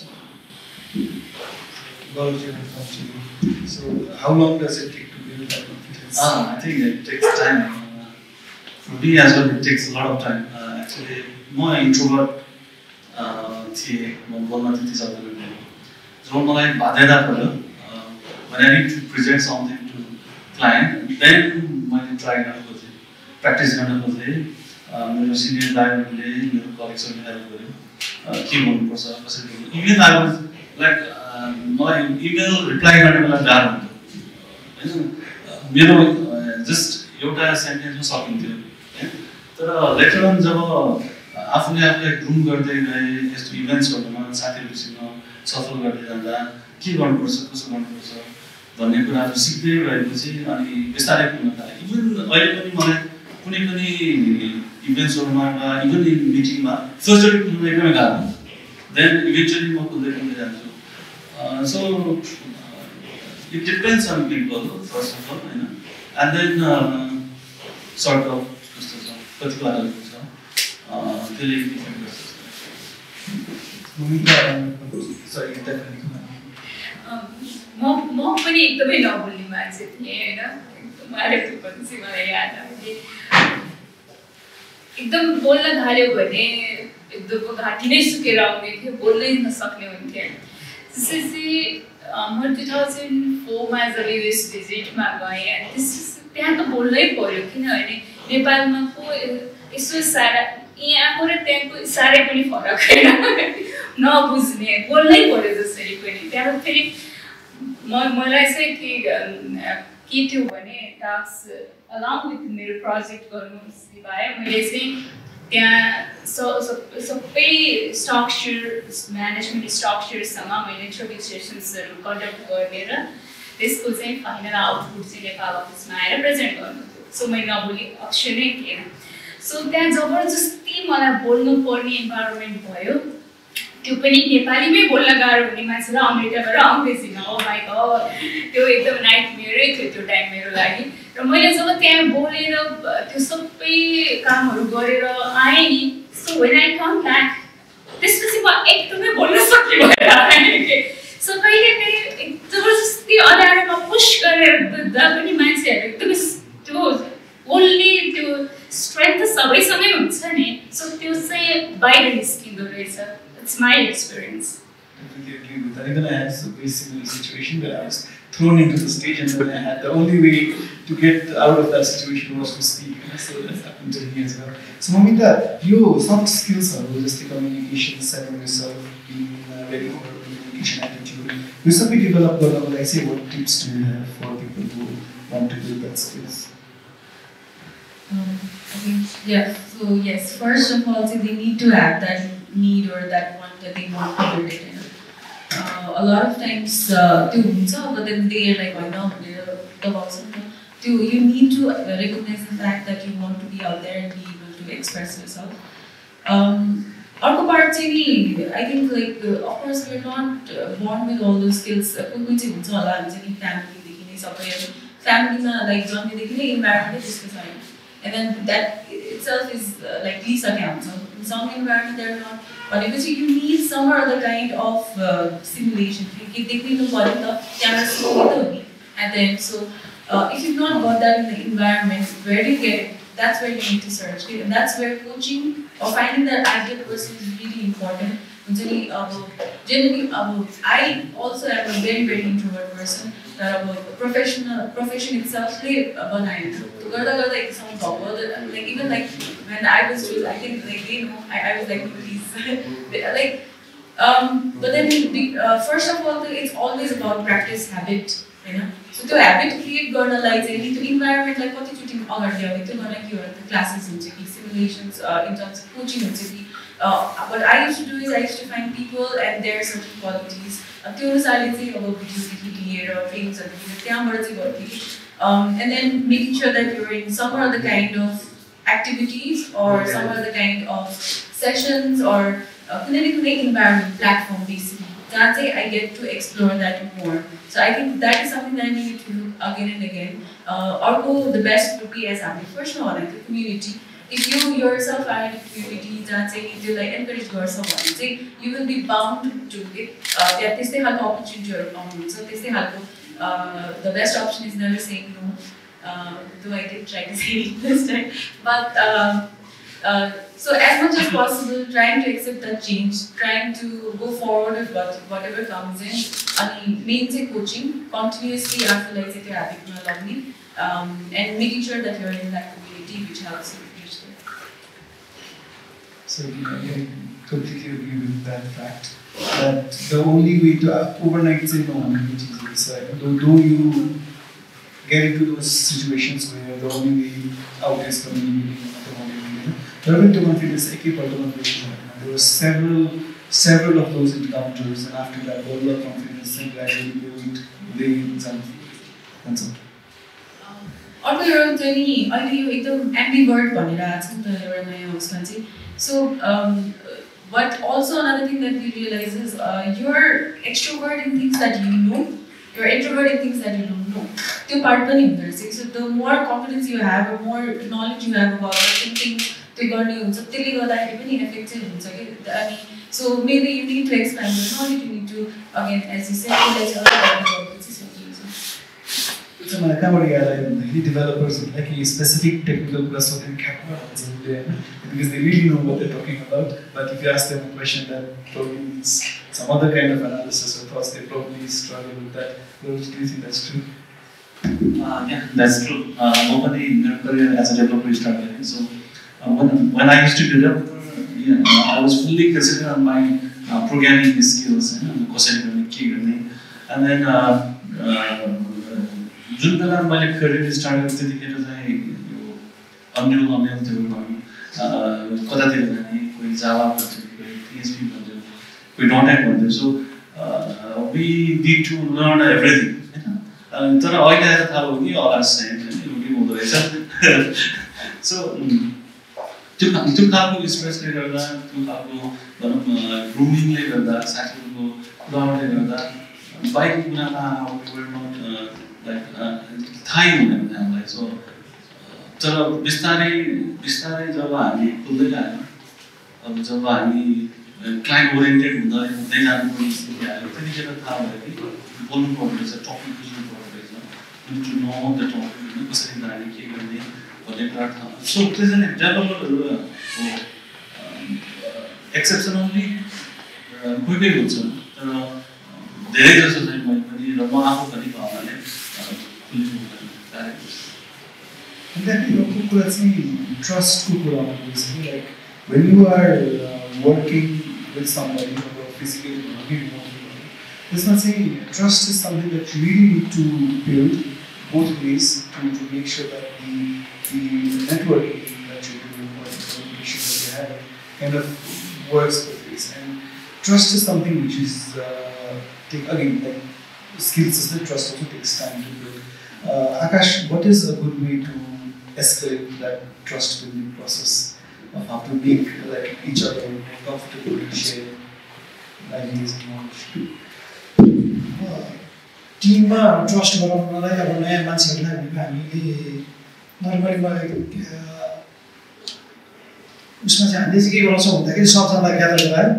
So how long does it take to build that confidence? I think it takes time. For me as well, it takes a lot of time. Actually, more introvert थिएँ म बोल्न त्यति सक्दैन जब मलाई बाध्यता पर्यो when I need to present something to client then मैले try गर्न खोजेँ प्र्याक्टिस गर्न खोजेँ मेरो सिनियर दाइहरूले मेरो कलिग्सहरूले हेल्प गर्यो के भन्नुपर्छ कसरी गर्नु इभन आई वाज लाइक मलाई इमेल रिप्लाई गर्ने बेला गाह्रो हुन्थ्यो होइन मेरो जस्ट एउटा सेन्टेन्समा सकिन्थ्यो तर लेटर अन जब आफूले आफूलाई ग्रुम गर्दै गए यस्तो इभेन्ट्सहरूमा साथीहरूसँग सफल गर्दै जाँदा के गर्नुपर्छ कसो गर्नुपर्छ भन्ने कुराहरू सिक्दै गएपछि अनि बिस्तारै पुग्न थालेँ इभन अहिले पनि मलाई कुनै पनि इभेन्ट्सहरूमा वा इभन इन मिटिङमा फर्स्टली पुग्न एकदमै गाह्रो हुन्छ देन इभेन्चुअली म पुग्दै जान्छु so it depends on people first of all होइन एन्ड देन सर्ट अफ कस्तो छ कति कुराहरू छ त्यसले डिपेन्ड गर्छ म पनि एकदमै नबोल्ने मान्छे थिएँ होइन मारेपछि मलाई याद आयो एकदम बोल्न थाल्यो भने एकदम घाँटी नै सुकेर आउने थियो बोल्नै नसक्ने हुन्थ्यो त्यसपछि म 2004मा जब युएस भिजिटमा गएँ अनि त्यहाँ त बोल्नै पऱ्यो किनभने नेपालमा को यसो सारा यहाँको र त्यहाँको साह्रै पनि फरक होइन नबुझ्ने बोल्नै पऱ्यो जसरी पनि त्यहाँ फेरि मलाई चाहिँ के थियो भने टास्क अलङ विथ मेरो प्रोजेक्ट गर्नु सिवाय मैले चाहिँ त्यहाँ सबै स्ट्रक्चर म्यानेजमेन्ट स्ट्रक्चरसँग मैले इन्टरभ्यू सेसन्सहरू कन्डक्ट गर्ने र त्यसको चाहिँ फाइनल आउटपुट चाहिँ नेपाल अफिसमा आएर प्रेजेन्ट गर्नु थियो सो मैले नबोली अप्सन नै थिएन सो त्यहाँ जबरजस्ती मलाई बोल्नु पर्ने इन्भाइरोमेन्ट भयो त्यो पनि नेपालीमै बोल्न गाह्रो हुने मान्छेलाई अमेरिकाबाट अङ्ग्रेजी न माइ गॉड त्यो एकदम नाइटमेयरै थियो त्यो टाइम मेरो लागि र मैले जब त्यहाँ बोलेर त्यो सबै कामहरू गरेर आएँ नि so when I come back त्यसपछि म एकदमै बोल्न सक्ने भएर आएँ कि सो कहिले कहिले जबरजस्ती अँध्यारोमा पुस गरेर पनि मान्छेहरू एकदमै त्यो बोल्ने त्यो स्ट्रेन्थ त सबैसँगै हुन्छ नि सो त्यो चाहिँ बाहिर निस्किँदो रहेछ It's my experience. Definitely agree with that. Even I had a very similar situation where I was thrown into the stage and then I had the only way to get out of that situation was to speak. So that happened to me as well. So Mamita, your soft skills are just the communication, selling yourself, being ready for communication attitude. You simply develop I say, what tips do you have for people who want to build that skills? Okay. Yeah. So yes, first of all, they need to have that need or that want that they want to build it. a lot of times but then they are like, why not? You need to recognize the fact that you want to be out there and be able to express yourself. Arko part चाहिँ I think like of course we're not born with all those skills. कोही चाहिँ हुन्छ होला हुन्छ नि फ्यामिलीदेखि नै सबै फ्यामिलीमा लाइक जन्मेदेखि नै इन्भाइरोमेन्टै त्यस्तो छ हैन. And then that itself is like Lisa counts. In some environment they're not, but because you need some other kind of simulation. They need to body the camera at the end. So if you've not got that in the environment, where do you get it? That's where you need to search. And that's where coaching or finding that ideal person is really important. Generally, I also am a very, very introvert person. Profession itself, like even like when I was choosing, I think like I was like please but then first of all it's always about practice habit, you know. So to habit create गर्न लागि चाहिँ त्यो environment like कति चोटि अगाडि ल्याउने त्यो गर्न के हो classes हुन्छ कि simulations in terms of coaching हुन्छ कि what I used to do is I used to find people and their certain qualities. त्यो अनुसारले चाहिँ अब भिडियोदेखि लिएर ट्रेनिङ्सहरू त्यहाँबाट चाहिँ गर्थेँ and then making sure that you're in some other kind of activities or some other kind of sessions or कुनै environment platform basically. Jहाँ चाहिँ I get to explore that more. So I think that is something that I need to do again and again. Arko, the best would be as a first one, like the community. If you yourself are in a community, you like encourage yourself, you will be bound to it. There's the opportunity so the best option is never saying no. Though I did try to say it this time. But so as much as possible, trying to accept that change, trying to go forward with whatever comes in. And main coaching continuously after like your habit and making sure that you're in that community which helps you. So I completely agree with that fact. That the only way to overnight say no, which is though you get into those situations where the only way out is communicating, developing the confidence, there were several of those encounters, and after that, level of confidence and gradually build the and so. अर्को एउटा हुन्छ नि अहिले यो एकदम एम्बिभर्ट भनेर आछ नि त एउटा नयाँ उसमा चाहिँ so but also another thing that we realize is you're extrovert in things that you know, you're introvert in things that you don't know. त्यो part पनि हुँदो रहेछ. So the more confidence you have or more knowledge you have about certain things त्यो गर्ने हुन्छ त्यसले गर्दाखेरि पनि effective हुन्छ के अनि so maybe you need to expand your knowledge, you need to again as you said So my developers like a specific technical plus within camera because they really know what they're talking about. But if you ask them a question that probably needs some other kind of analysis or thoughts, they probably struggle with that. Do you think that's true? Yeah, that's true. Nobody in their career as a developer is struggling. So when I used to develop, I was fully considered on my programming skills and then जुन बेला मैले career start गरेँ त्यतिखेर चाहिँ यो अन्यल थियो कतातिर जाने कोही जावा भन्थ्यो कोही PHP भन्थ्यो कोही .NET भन्थ्यो so we need to learn everything हैन तर अहिले आएर थाहा भयो कि अलास चाहिँ रुटी हुँदो रहेछ सो त्यो खालको स्ट्रेसले गर्दा त्यो खालको भनौँ ग्रुमिङले गर्दा साथीहरूको कुराहरूले गर्दा बाइक कुरामा थाहै हुँदैन हामीलाई सो तर बिस्तारै जब हामी खुल्दै गयौँ अब जब हामी क्लाइन्ट ओरिएन्टेड हुँदै जानुपर्ने स्थिति आयो त्यतिखेर थाहा भयो कि बोल्नु पर्ने रहेछ टपिक बुझ्नु पर्ने रहेछ टु नो द टपिक कसरी जाने के गर्ने भन्ने कुरा थाहा सो त्यसैले डेभलपरहरू एक्सेप्सनली क्विकै हुन्छ तर धेरै जसो चाहिँ मैले पनि र म आफू पनि भन्नाले And then trust like when you are working with somebody or physically working remotely, let's not say trust is something that you really need to build both ways to make sure that the networking that you're doing or the communication that you have kind of works both ways. And trust is something which is take again like skills is the trust also takes time to build. Akash, what is a good way to escalate that trust building process of how to make like each other more comfortable to share ideas and knowledge? टिममा trust गराउनलाई अब नयाँ मान्छेहरूलाई भनेको हामीले normally मलाई उसमा चाहिँ हामीले चाहिँ के गराउँछौँ भन्दाखेरि सबजनालाई ग्यादर गरायो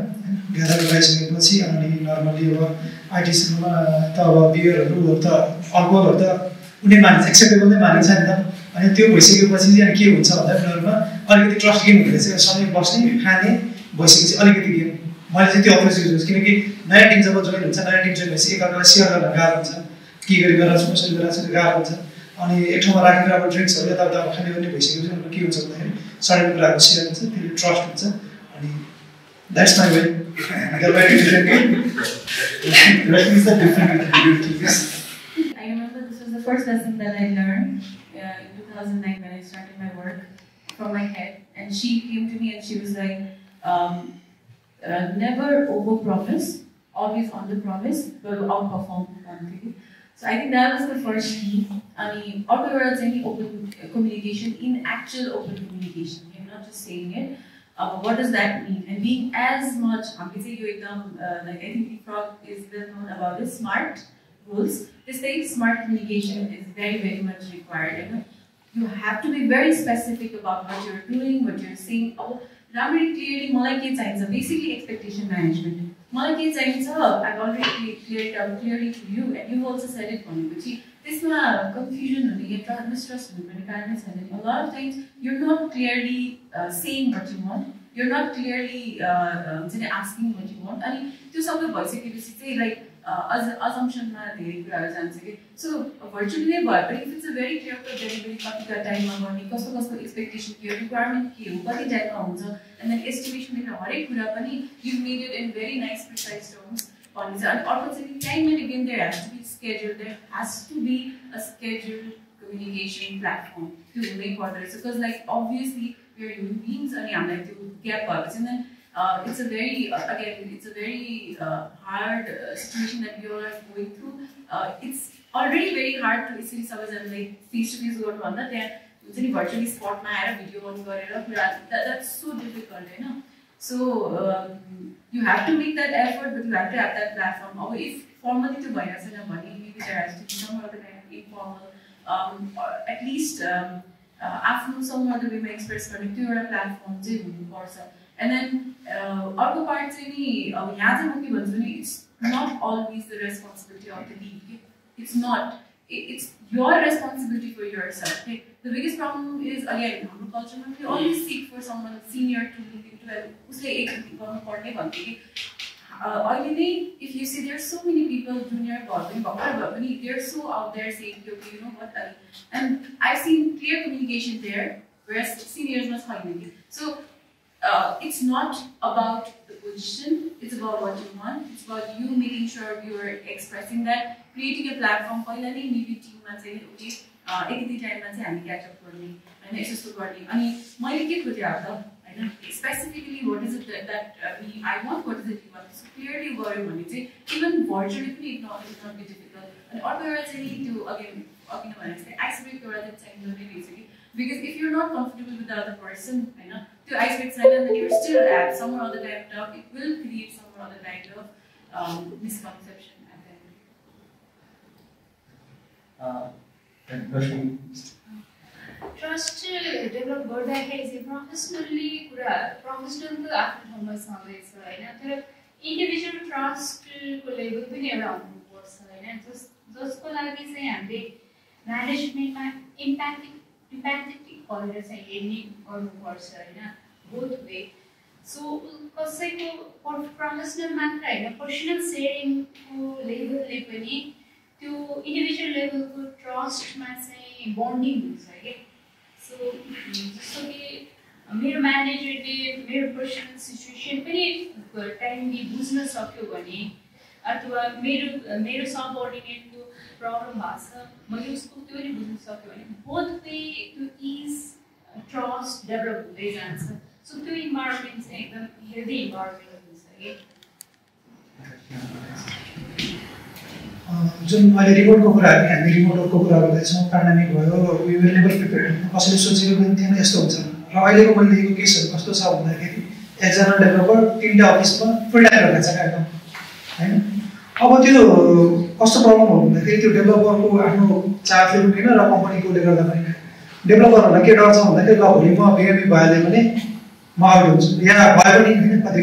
ग्यादर गराइसकेपछि अनि नर्मली अब आइटीसँग त अब बियरहरू त अल्कोहलहरू त कुनै मानिन्छ एक्सेप्टेबल नै मानिन्छ नि त अनि त्यो भइसकेपछि चाहिँ अनि के हुन्छ भन्दा उनीहरूमा अलिकति ट्रस्ट गेम हुँदैन चाहिँ सधैँ बस्ने खाने भइसकेपछि अलिकति गेम मैले चाहिँ त्यो अप्रोच युज गर्छु किनकि नयाँ टिम जब जोइन हुन्छ नयाँ टिम जोइन भएपछि एकअर्कालाई सेयर गर्न गाह्रो हुन्छ के गरी गरेर छु कसरी गरेर छु गाह्रो हुन्छ अनि एक ठाउँमा राखेर अब ड्रिङ्क्सहरू यताउता अब खाने गर्ने भइसकेपछि उनीहरू के हुन्छ भन्दाखेरि सडन कुराहरू सेयर हुन्छ त्यसले ट्रस्ट हुन्छ अनि that's my way I remember this was the first lesson that I learned in 2009 when I started my work from my head. And she came to me and she was like, never over-promise, always under-promise, but outperform one. So I think that was the first key. I mean, afterwards, any open communication, in actual open communication, you're not just saying it. What does that mean? And being as much, like I think Frog is well known about this, SMART rules. This thing, smart communication is very, very much required. You have to be very specific about what you're doing, what you're saying. Very clearly, basically expectation management. I've already cleared it out clearly to you, and you've also said it for me. But this confusion, mistrust, a lot of times you're not clearly saying what you want. You're not clearly asking what you want. And to some of the say like assumption so virtually but if it's a very clear cut delivery time cost expectation requirement and then estimation you've made it in very nice precise terms. And opposite time and again there has to be scheduled, there has to be a scheduled communication platform to make orders because like obviously we're human beings and I'm like to gap ups and then it's a very again it's a very hard situation that we all are going through. It's already very hard to see someone like face to face go to another there virtually spot my video on that's so difficult, you know. So you have to make that effort, but you have to have that platform. Or if formally to buy us in a money, maybe there has to be some other kind of informal, or at least after some other way express connect to your platform, and then other parts it's not always the responsibility of the lead. It's not. It's your responsibility for yourself. Okay? The biggest problem is again in our culture we always seek for someone senior to look into and if you see there's so many people junior they're so out there saying okay, you know what, and I've seen clear communication there, whereas seniors must find. So it's not about the position, it's about what you want, it's about you making sure you're expressing that, creating a platform for maybe team and saying okay, time catch up specifically what is it that I want, what is it you want. So clearly worry even virtually it not be difficult. And otherwise I need to again iceberg because if you're not comfortable with the other person, to iceberg and then you're still at some other kind of it will create some other kind of misconception at the end. Trust develop गर्दाखेरि चाहिँ professionally कुरा professional त आफ्नो ठाउँमा छँदैछ हैन तर individual ट्रस्टको level पनि एउटा हुनुपर्छ हैन जसको लागि चाहिँ हामीले म्यानेजमेन्टमा इम्प्याथेटिक भएर चाहिँ हेर्ने गर्नुपर्छ हैन बोथ वे सो कसैको प्रोफेसनल मात्र हैन पर्सनल सेयरिङको लेभलले पनि त्यो इन्डिभिजुअल लेभलको ट्रस्टमा चाहिँ बन्डिङ हुन्छ के सो जस्तो कि मेरो म्यानेजरले मेरो पर्सनल सिचुएसन पनि टाइमली बुझ्न सक्यो भने अथवा मेरो सबअर्डिनेटको प्रब्लम भएको छ मैले उसको त्यो पनि बुझ्न सक्यो भने both way to is trust develop हुँदै जान्छ सो त्यो इन्भाइरोमेन्ट चाहिँ एकदम हेल्दी इन्भाइरोमेन्ट हुन्छ कि जुन अहिले रिमोटको कुरा हामी रिमोटको कुरा गर्दैछौँ, पेन्डेमिक भयो, वी विल नेभर प्रिपेयर्ड, कसैले सोचेको पनि थिएन यस्तो हुन्छ। र अहिलेको मैले देखेको केसहरू कस्तो छ भन्दाखेरि एकजना डेभलपर 3टा अफिसमा फुल टाइम रहेको छ एकदम होइन। अब त्यो कस्तो प्रब्लम हो भन्दाखेरि त्यो डेभलपरको आफ्नो चार्जले पनि होइन र कम्पनीकोले गर्दा पनि डेभलपरहरूलाई के डर छ भन्दाखेरि ल भोलि म बिएमई भइहाल्यो भने म आउट हुन्छु, या भयो पनि होइन कति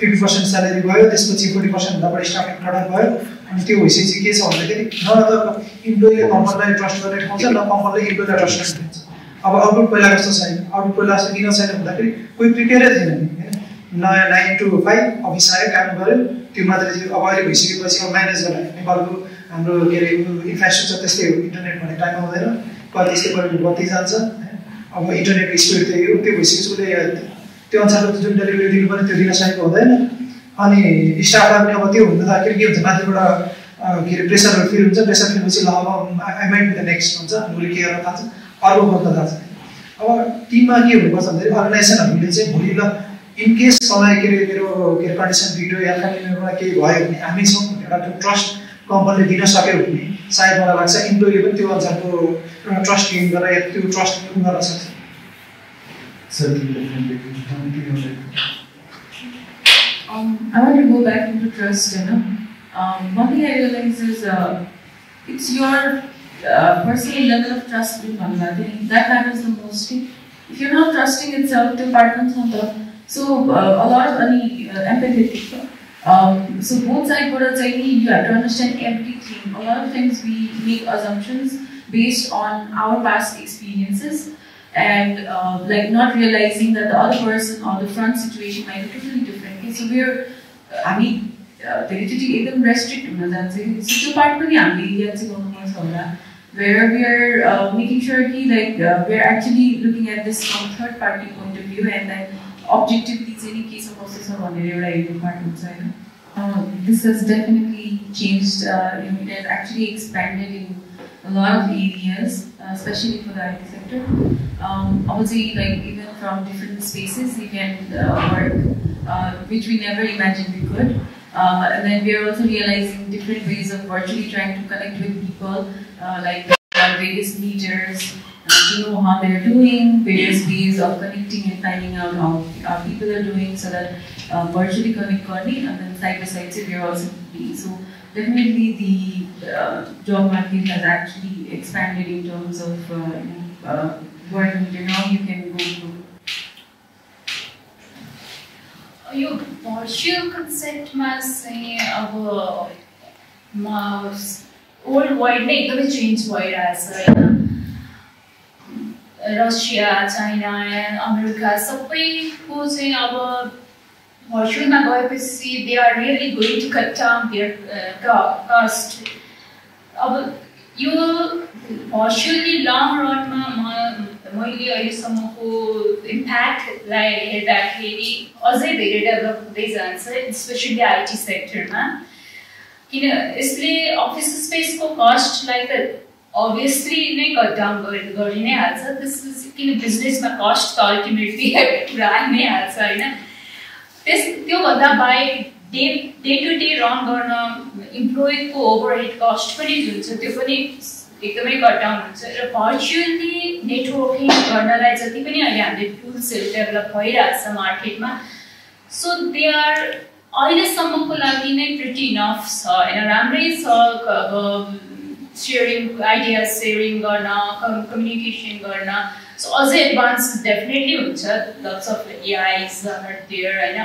50% स्यालेरी भयो, त्यसपछि 40% भन्दा बढी स्टाफ क्वार्टर भयो। अनि त्यो भइसकेपछि के छ भन्दाखेरि न त इम्प्लोइले कम्पनीलाई ट्रस्ट गर्ने ठाउँ छ, न कम्पनीले इम्प्लोइलाई ट्रस्ट गर्ने ठाउँ छ। अब आउटपुट पहिला कस्तो छैन, आउटपुट पहिला जस्तो किन छैन भन्दाखेरि कोही प्रिपेयरै थिएन नि होइन। नयाँ 9 to 5 अफिस आयो, काम गऱ्यो, त्यो मात्रै चाहिँ अब अहिले भइसकेपछि अब म्यानेज गर्न नेपालको हाम्रो के अरे इन्फ्रास्ट्रक्चर त्यस्तै हो, इन्टरनेट भन्ने टाइम आउँदैन, कहिले त्यस्तै परिमाणको बत्ती जान्छ। अब इन्टरनेटको स्पिड त्यही हो, त्यो भइसकेपछि उसले त्यो अनुसारको जुन डेलिभरी दिनुपर्ने त्यो दिन सकेको हुँदैन। अनि स्टाफलाई पनि अब त्यो हुँदाखेरि के हुन्छ, माथिबाट के अरे प्रेसरहरू फिल हुन्छ, प्रेसर फिलपछि ल अब I might be the next हुन्छ, उसले के गर्न थाल्छ, अर्को खोज्न थाल्छ। अब टिममा के हुनुपर्छ भन्दाखेरि अर्गनाइजेसनहरूले चाहिँ भोलि ल इनकेस मलाई के अरे मेरो के अरे कन्डिसन बिग्रियो या फ्यामिलीमा केही भयो भने हामी छौँ एउटा त्यो ट्रस्ट कम्पनीले दिन सक्यो भने सायद मलाई लाग्छ इम्प्लोइले पनि त्यो अनुसारको एउटा ट्रस्ट गेन गरेर या त्यो ट्रस्ट गेन गर्न सक्छ। I want to go back into trust. One thing I realize is it's your personal level of trust with one another. That matters the most. If you're not trusting itself, the partners on top. So a lot of empathy. So both sides, you have to understand everything. A lot of things we make assumptions based on our past experiences. And like not realizing that the other person or the front situation might be totally different. So we're, I mean, territory एकदम restricted हुन जान्छ। So त्यो part पनि हामीले याद चाहिँ गर्नुपर्छ होला, where we are making sure कि like we're actually looking at this from third party point of view and then objectively चाहिँ के छ कस्तो छ भनेर एउटा हेर्नु part हुन्छ हैन। This has definitely changed. It has actually expanded in a lot of areas, especially for the IT sector. Obviously, like even from different spaces, we can work, which we never imagined we could. And then we are also realizing different ways of virtually trying to connect with people, like various meeters, to know how they're doing, various ways of connecting and finding out how our people are doing, so that virtually connect and then side by side, we are also doing. So definitely the job market has actually expanded in terms of working now you can go through. यो virtual कन्सेप्टमा चाहिँ अब world wide नै एकदमै change भइरहेछ होइन। Russia, China, America सबैको चाहिँ अब भर्चुअलमा गएपछि they are really going to cut down their cost. अब यो भर्चुअली लङ रनमा मैले अहिलेसम्मको इम्प्याक्टलाई हेर्दाखेरि अझै धेरै डेभलप हुँदै जान्छ, स्पेसली आइटी सेक्टरमा। किन यसले अफिस स्पेसको कस्टलाई त अभियसली नै कट डाउन गरि नै हाल्छ, किन बिजनेसमा कस्ट त अल्टिमेटली पुरा नै हाल्छ होइन। त्योभन्दा बाहेक डे टु डे रन गर्न इम्प्लोइको ओभरहेड कस्ट पनि जुन छ त्यो पनि एकदमै कट डाउन हुन्छ। र भर्चुअली नेटवर्किङ गर्नलाई जति पनि अहिले हामीले टुल्सहरू डेभलप भइरहेछ मार्केटमा, सो दे आर अहिलेसम्मको लागि नै प्रिटी इनफ छ होइन, राम्रै छ। अब सेयरिङ, आइडिया सेयरिङ गर्न, कम्युनिकेसन गर्न, सो अझै एडभान्स डेफिनेटली हुन्छ। लट्स अफ एआइज आर देयर होइन,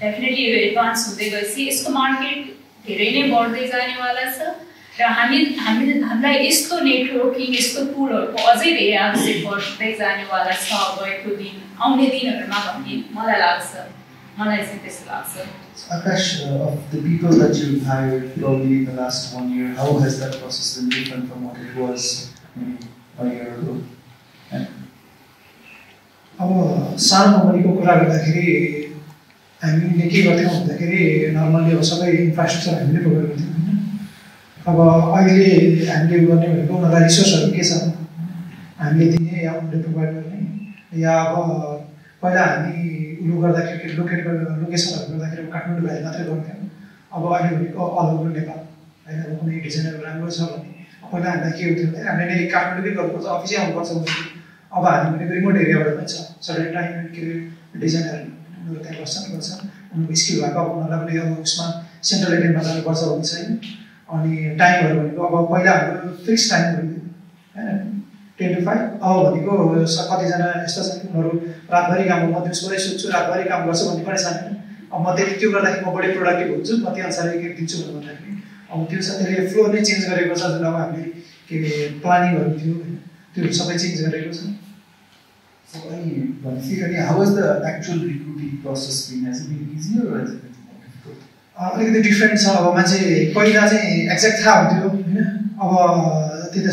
डेफिनेटली एडभान्स हुँदै गएपछि यसको मार्केट धेरै नै बढ्दै जानेवाला छ। र हामीलाई यस्तो नेटवर्किङ, यस्तो टुलहरूको अझै धेरै आवश्यक पर्दै जानेवाला छ अबको दिन, आउने दिनहरूमा भन्ने मलाई लाग्छ, मलाई चाहिँ त्यस्तो लाग्छ। Akash, of the people that you've hired probably in the last 1 year, how has that process been different from what it was maybe a year ago? अब सानो कम्पनीको कुरा गर्दाखेरि हामीले के गर्थ्यौँ भन्दाखेरि नर्मल्ली अब सबै इन्फ्रास्ट्रक्चर हामीले प्रोभाइड गर्थ्यौँ होइन। अब अहिले हामीले गर्ने भनेको उनीहरूलाई रिसोर्सहरू के छ हामीले दिने या उनीहरूले प्रोभाइड गर्ने, या अब पहिला हामी उयो गर्दाखेरि लोकेसनहरू गर्दाखेरि काठमाडौँ भ्याली मात्रै गर्थ्यौँ, अब अहिले भनेको अल ओभर नेपाल होइन अब कुनै डिजाइनर राम्रो छ भने पहिला हामीलाई के हुन्थ्यो भने हामीले काठमाडौँकै गर्नुपर्छ अफिसै आउनुपर्छ भने अब हामी भनेको रिमोट एरियाबाट पनि छ सर्टेन टाइम के अरे डिजाइनरहरू त्यहाँ गर्छन् उनीहरूको स्किल भएको अब उनीहरूलाई पनि अब उसमा सेन्ट्रल एरियामा जानुपर्छ भन्ने छैन अनि टाइमहरू भनेको अब पहिला हाम्रो फिक्स टाइमहरू होइन 10 to 5 अब भनेको कतिजना यस्तो छन् उनीहरू रातभरि काम म दिउँसोभरि सुत्छु रातभरि काम गर्छु भन्ने पनि छैन अब म त्यति त्यो गर्दाखेरि म बढी प्रोडक्टिभ हुन्छु म त्यो अनुसारले के दिन्छु भन्दाखेरि अब त्यो छ त्यसले फ्लो नै चेन्ज गरेको छ जुन अब हामीले के प्लानिङहरू थियो होइन त्यो सबै चेन्ज गरेको छ So अनि how was the actual recruiting process been? Has it been easier or has it been more difficult? अलिकति डिफ्रेन्ट छ अब मान्छे पहिला चाहिँ एक्ज्याक्ट थाहा हुन्थ्यो होइन अब त्यता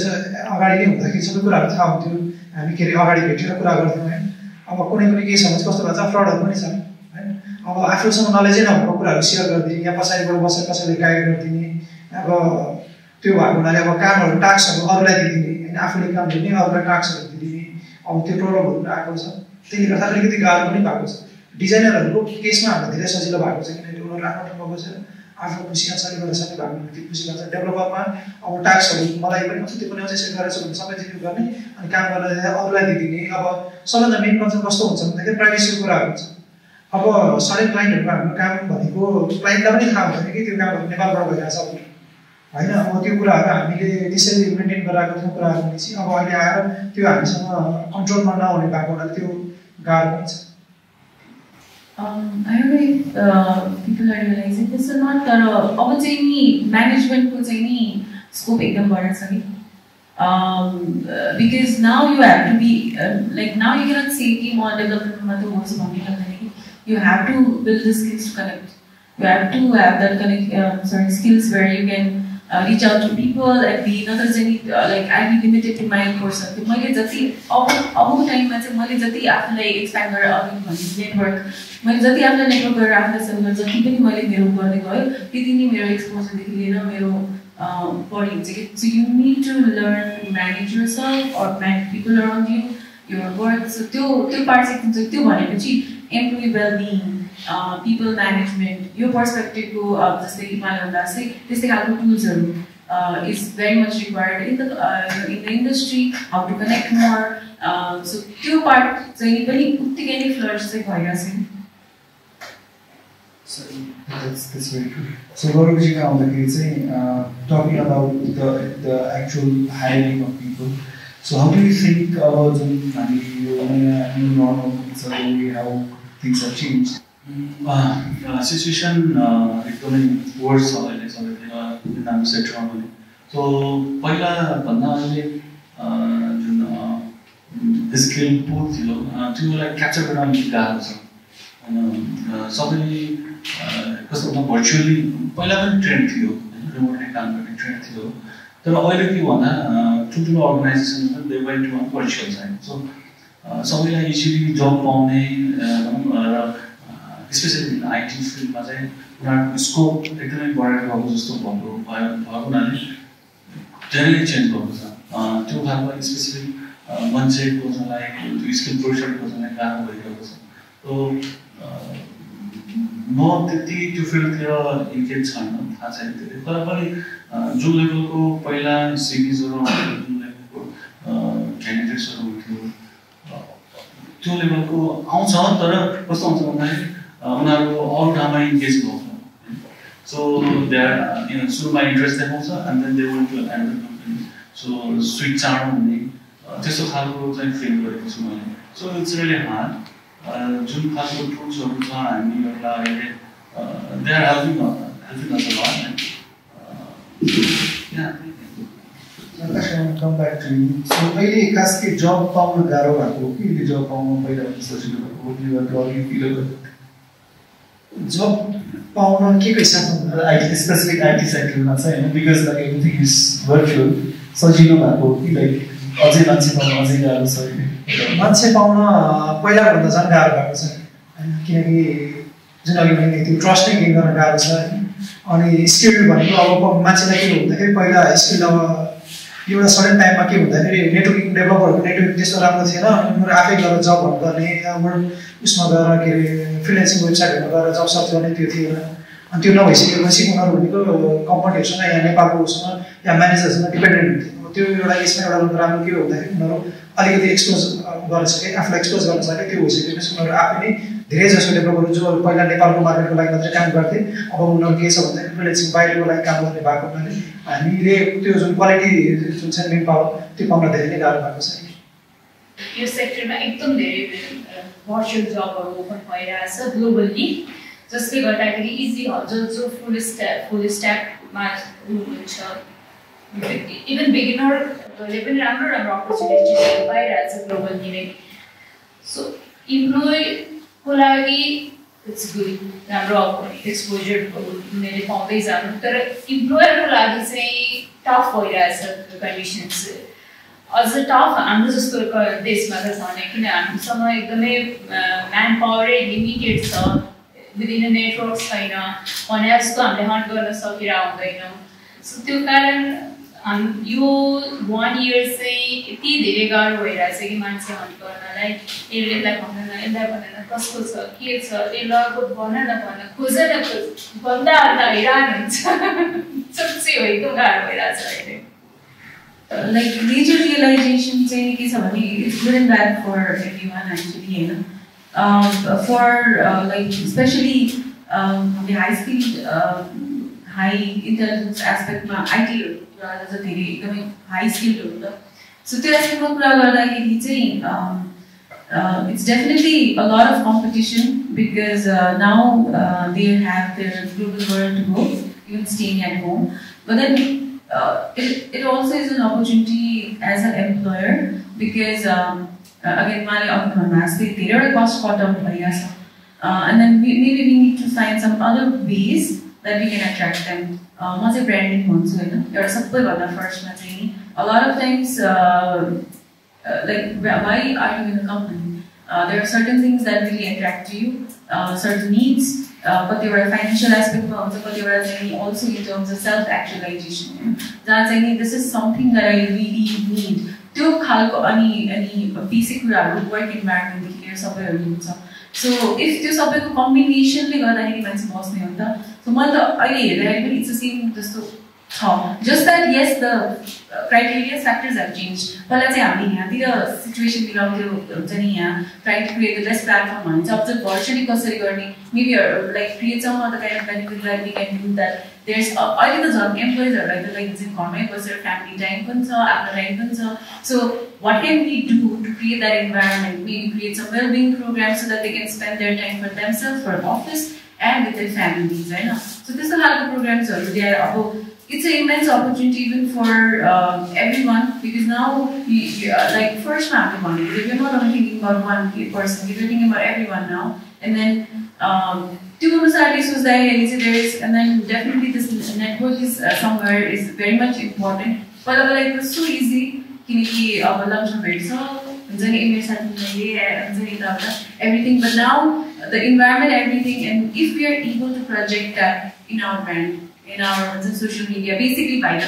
अगाडि नै हुँदाखेरि सबै कुराहरू थाहा हुन्थ्यो हामी के अरे अगाडि भेटेर कुरा गर्थ्यौँ होइन अब कुनै पनि केही छ भने कस्तो भन्छ फ्रडहरू पनि छन् होइन अब आफूसँग नलेजै नभएको कुराहरू सेयर गरिदिने या पछाडिबाट बसेर कसैले गाइड गरिदिने अब त्यो भएको हुनाले अब कामहरू टास्कहरू अरूलाई दिइदिने होइन आफूले काम दिने अरूलाई टास्कहरू दिइदिने अब त्यो प्रब्लमहरू आएको छ त्यसले गर्दा अलिकति गाह्रो पनि भएको छ डिजाइनरहरूको केसमा हामीलाई धेरै सजिलो भएको छ किनभने उनीहरू आफ्नो ठाउँमा बसेर आफ्नो खुसी अनुसारले गर्दा सबै भएको त्यो खुसी लाग्छ डेभलपरमा अब टास्कहरू मलाई पनि त्यो पनि अझै सेट गरेको छु भने सबै जिम्मेवारी गर्ने अनि काम गर्न अरूलाई दिइदिने अब सबभन्दा मेन कन्सर्न कस्तो हुन्छ भन्दाखेरि प्राइभेसीको कुराहरू हुन्छ अब सडन क्लाइन्टहरूको हाम्रो काम भनेको क्लाइन्टलाई पनि थाहा हुँदैन कि त्यो कामहरू नेपालबाट भइरहेछ होइन अब त्यो कुराहरू हामीले त्यसरी मेन्टेन गराएको थियौँ कुराहरू भनेपछि अब अहिले आएर त्यो हामीसँग कन्ट्रोलमा नहुने भएको हुनाले त्यो गाह्रो हुन्छ I don't know if people are realizing this or not, but अब चाहिँ नि म्यानेजमेन्टको चाहिँ नि स्कोप एकदम बढेको छ कि because now you have to be like now you cannot say कि म डेभलपमेन्टमा मात्र गर्छु भन्ने लाग्दैन कि you have to build the skills to connect. You have to have that skills where you can reach out to people and be not as any like I be limited to my person. मैले जति अबको टाइममा चाहिँ मैले जति आफूलाई expand गरेर अघि भने नेटवर्क मैले जति आफूलाई नेटवर्क गरेर आफूलाई सेमिनार जति पनि मैले मेरो गर्दै गयो त्यति नै मेरो एक्सपोजरदेखि लिएर मेरो बढी हुन्छ कि so you need to learn to manage yourself or manage people around you your work so त्यो पार्ट सिक्नुहुन्छ त्यो भनेपछि एम्प्लोइ वेलबिङ people management यो पर्सपेक्टिभको जस्तै हिमालय हुँदासै त्यस्तै खालको टुल्सहरू is very much required in the industry how to connect more so त्यो part चाहिँ पनि उत्तिकै नै फ्लरिश चाहिँ भइरहेछ So that's very true. So Gaurav आउँदाखेरि चाहिँ talking about the actual hiring of people. So how do you think about the new normal how things have changed? Situation एकदमै वर्स छ अहिले सबैतिर हाम्रो सेक्टरमा पनि सो पहिला भन्दा अहिले जुन स्किल पुल थियो त्योलाई क्याप्चर गर्न अलिक गाह्रो छ होइन सबैले कस्तो भन्दा भर्चुअली पहिला पनि ट्रेन्ड थियो होइन रिमोटली काम गर्ने ट्रेन्ड थियो तर अहिले के भन्दा ठुल्ठुलो अर्गनाइजेसनहरू they went to virtual side so सबैलाई इजिली जब पाउने र स्पेसली आइटी फिल्डमा चाहिँ उनीहरूको स्कोप एकदमै बढेर गएको जस्तो भएको हुनाले धेरै चेन्ज भएको छ त्यो खालको स्पेसिफिक मान्छे खोज्नलाई त्यो स्किल प्रोफेसन खोज्नलाई गाह्रो भइरहेको छ सो म त्यति त्यो फिल्डतिर इन्गेज छैन थाहा छैन धेरै तर पनि जुन लेभलको पहिला सिरिजहरू जुन लेभलको क्यान्डिडेट्सहरू हुन्थ्यो त्यो लेभलको आउँछ तर कस्तो हुन्छ भन्दाखेरि उनीहरू अरू ठाउँमा इन्गेज भएको सो दे आर सुरुमा इन्ट्रेस्ट देखाउँछ and then they want to enter company so switch चाँडो हुने त्यस्तो खालको चाहिँ फिल गरेको छु मैले सो इट्स रियली हार्ड जुन खालको टुल्सहरू छ हामीहरूलाई अहिले they are helping us a lot come back to you. So अहिले खासकै जब पाउन गाह्रो भएको हो कि अहिले जब पाउन पहिला सजिलो भएको हो कि फिल जब पाउन के हिसाबमा आइटी स्पेसिफिक आइटी सेक्टरमा चाहिँ होइन because like everything is virtual सजिलो भएको हो कि लाइक अझै मान्छे पाउन अझै गाह्रो छ मान्छे पाउन पहिलाभन्दा झन् गाह्रो भएको छ होइन किनकि जुन अघि मैले त्यो ट्रस्ट नै गेन गर्न गाह्रो छ होइन अनि स्किल भनेको अब मान्छेलाई के भन्दाखेरि पहिला स्किल अब एउटा सर्टेन टाइममा के भन्दाखेरि नेटवर्किङ डेभलपरहरूको नेटवर्किङ त्यस्तो राम्रो थिएन उनीहरू आफै गएर जबहरू गर्ने उसमा गएर के अरे फ्रिलेन्सिङ वेबसाइटहरूमा गएर जब सर्च गर्ने त्यो थिएन अनि त्यो नभइसकेपछि उनीहरू भनेको कम्पनीहरूसँग या नेपालकोसँग या म्यानेजरसँग डिपेन्डेन्ट हुन्थ्यो। त्यो एउटा यसमा एउटा राम्रो के हो भन्दाखेरि उनीहरू अलिकति एक्सपोज गर्न सके, आफूलाई एक्सपोज गर्न सके। त्यो भइसकेपछि उनीहरू आफै नै धेरै जसो डेभलपरहरू जो पहिला नेपालको मार्केटको लागि मात्रै काम गर्थे, अब उनीहरू के छ भन्दाखेरि फ्रिलेन्सिङ बाहिरको लागि काम गर्ने भएको हुनाले हामीले त्यो जुन क्वालिटी जुन छ मेन पावर त्यो पाउन धेरै नै गाह्रो भएको छ। यो सेक्टरमा एकदम धेरै भर्चुअल जबहरू ओपन भइरहेछ ग्लोबल्ली, जसले गर्दाखेरि इजी हुन्छ। जो फुल स्ट्याकमा हुनुहुन्छ, इभन बिगिनरहरूले पनि राम्रो राम्रो अपर्च्युनिटिजहरू पाइरहेछ ग्लोबल्ली नै। सो इम्प्लोयको लागि इट्स गुड, राम्रो एक्सपोजर उनीहरूले पाउँदै जानु। तर इम्प्लोयरको लागि चाहिँ टफ भइरहेछ कन्डिसन्स, अझ टफ हाम्रो जस्तो देशमा त छैन, किन हामीसँग एकदमै म्यान पावरै लिमिटेड छ, विदिन अ नेटवर्क छैन, भने जस्तो हामीले हन्ट गर्न सकिरहेको हुँदैनौँ। सो त्यो कारण यो 1 इयर चाहिँ यति धेरै गाह्रो भइरहेछ कि मान्छे हन्ट गर्नलाई, यसलाई भनेन कस्तो छ के छ, यसलाई भन न खोज न भन्दा हैरान हुन्छ। साँच्चै हो, एकदम गाह्रो भइरहेछ अहिले। Like major realization चाहिँ के छ भने it's good and bad for everyone actually, हैन। For like especially the high skilled high intelligence aspect मा IT rather than धेरै एकदमै high skilled हो त। So त्यो aspect मा कुरा गर्दाखेरि चाहिँ it's definitely a lot of competition because now they have their global world to go, even staying at home. But then it also is an opportunity as an employer because again, my cost cut down, and then maybe we need to find some other ways that we can attract them. Once a branding wants to, you're first. A lot of times, like why are you in a company? There are certain things that really attract you, certain needs. But there were financial aspect, but there were also in terms of self-actualization. That's this is something that I really need. To any basic work environment here somewhere. So if this is a combination, we got any man's boss. So it's the same just that yes, the criteria factors have changed. But let's say the situation trying to create the best platform on it's up to virtually maybe like create some other kind of benefits that we can do that. There's employees are like family time, after time. So what can we do to create that environment? Maybe create some well-being programs so that they can spend their time for themselves, for office, and with their families. Right? So this is how the programs are there. It's an immense opportunity even for everyone because now, like first family money, you're not only thinking about one person, you're thinking about everyone now. And then two societies was there, and then definitely this network is somewhere is very much important. But like it was so easy, everything. But now the environment, everything, and if we are able to project that in our brand, in our social media, basically by the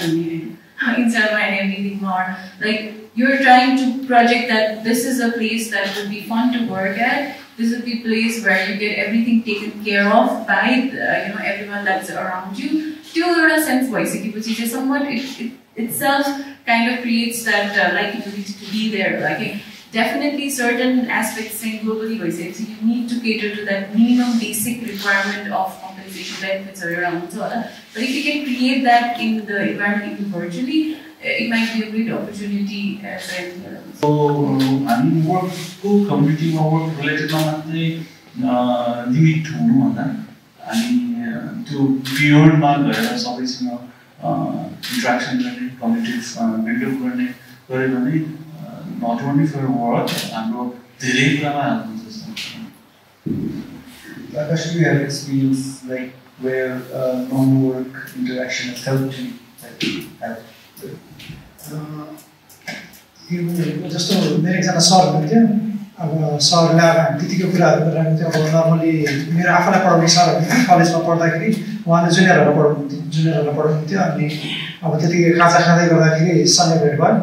Instagram and everything more. Like you're trying to project that this is a place that would be fun to work at. This is the place where you get everything taken care of by everyone that's around you. To a sense, basically, somewhat it itself kind of creates that likability to be there. Like definitely certain aspects saying globally, so you need to cater to that minimum basic requirement of compensation benefits around. But if you can create that in the environment even virtually, it might be a great opportunity as well. So, I mean, work community work related to limit to I mean, to beyond my service, interaction learning, cognitive build-up learning, not only for work, and Akash, you have experience like where non-work interaction has helped you? जस्तो मेरो एकजना sir हुनुहुन्थ्यो अब सरले अब हामी त्यतिकै कुराहरू गरिरहेको थियो अब नर्मली मेरो आफूलाई पढाउने सरहरू कलेजमा पढ्दाखेरि उहाँले जुनियरहरूलाई पढाउनुहुन्थ्यो अनि अब त्यतिकै खाजा खाँदै गर्दाखेरि सँगै भेट भयो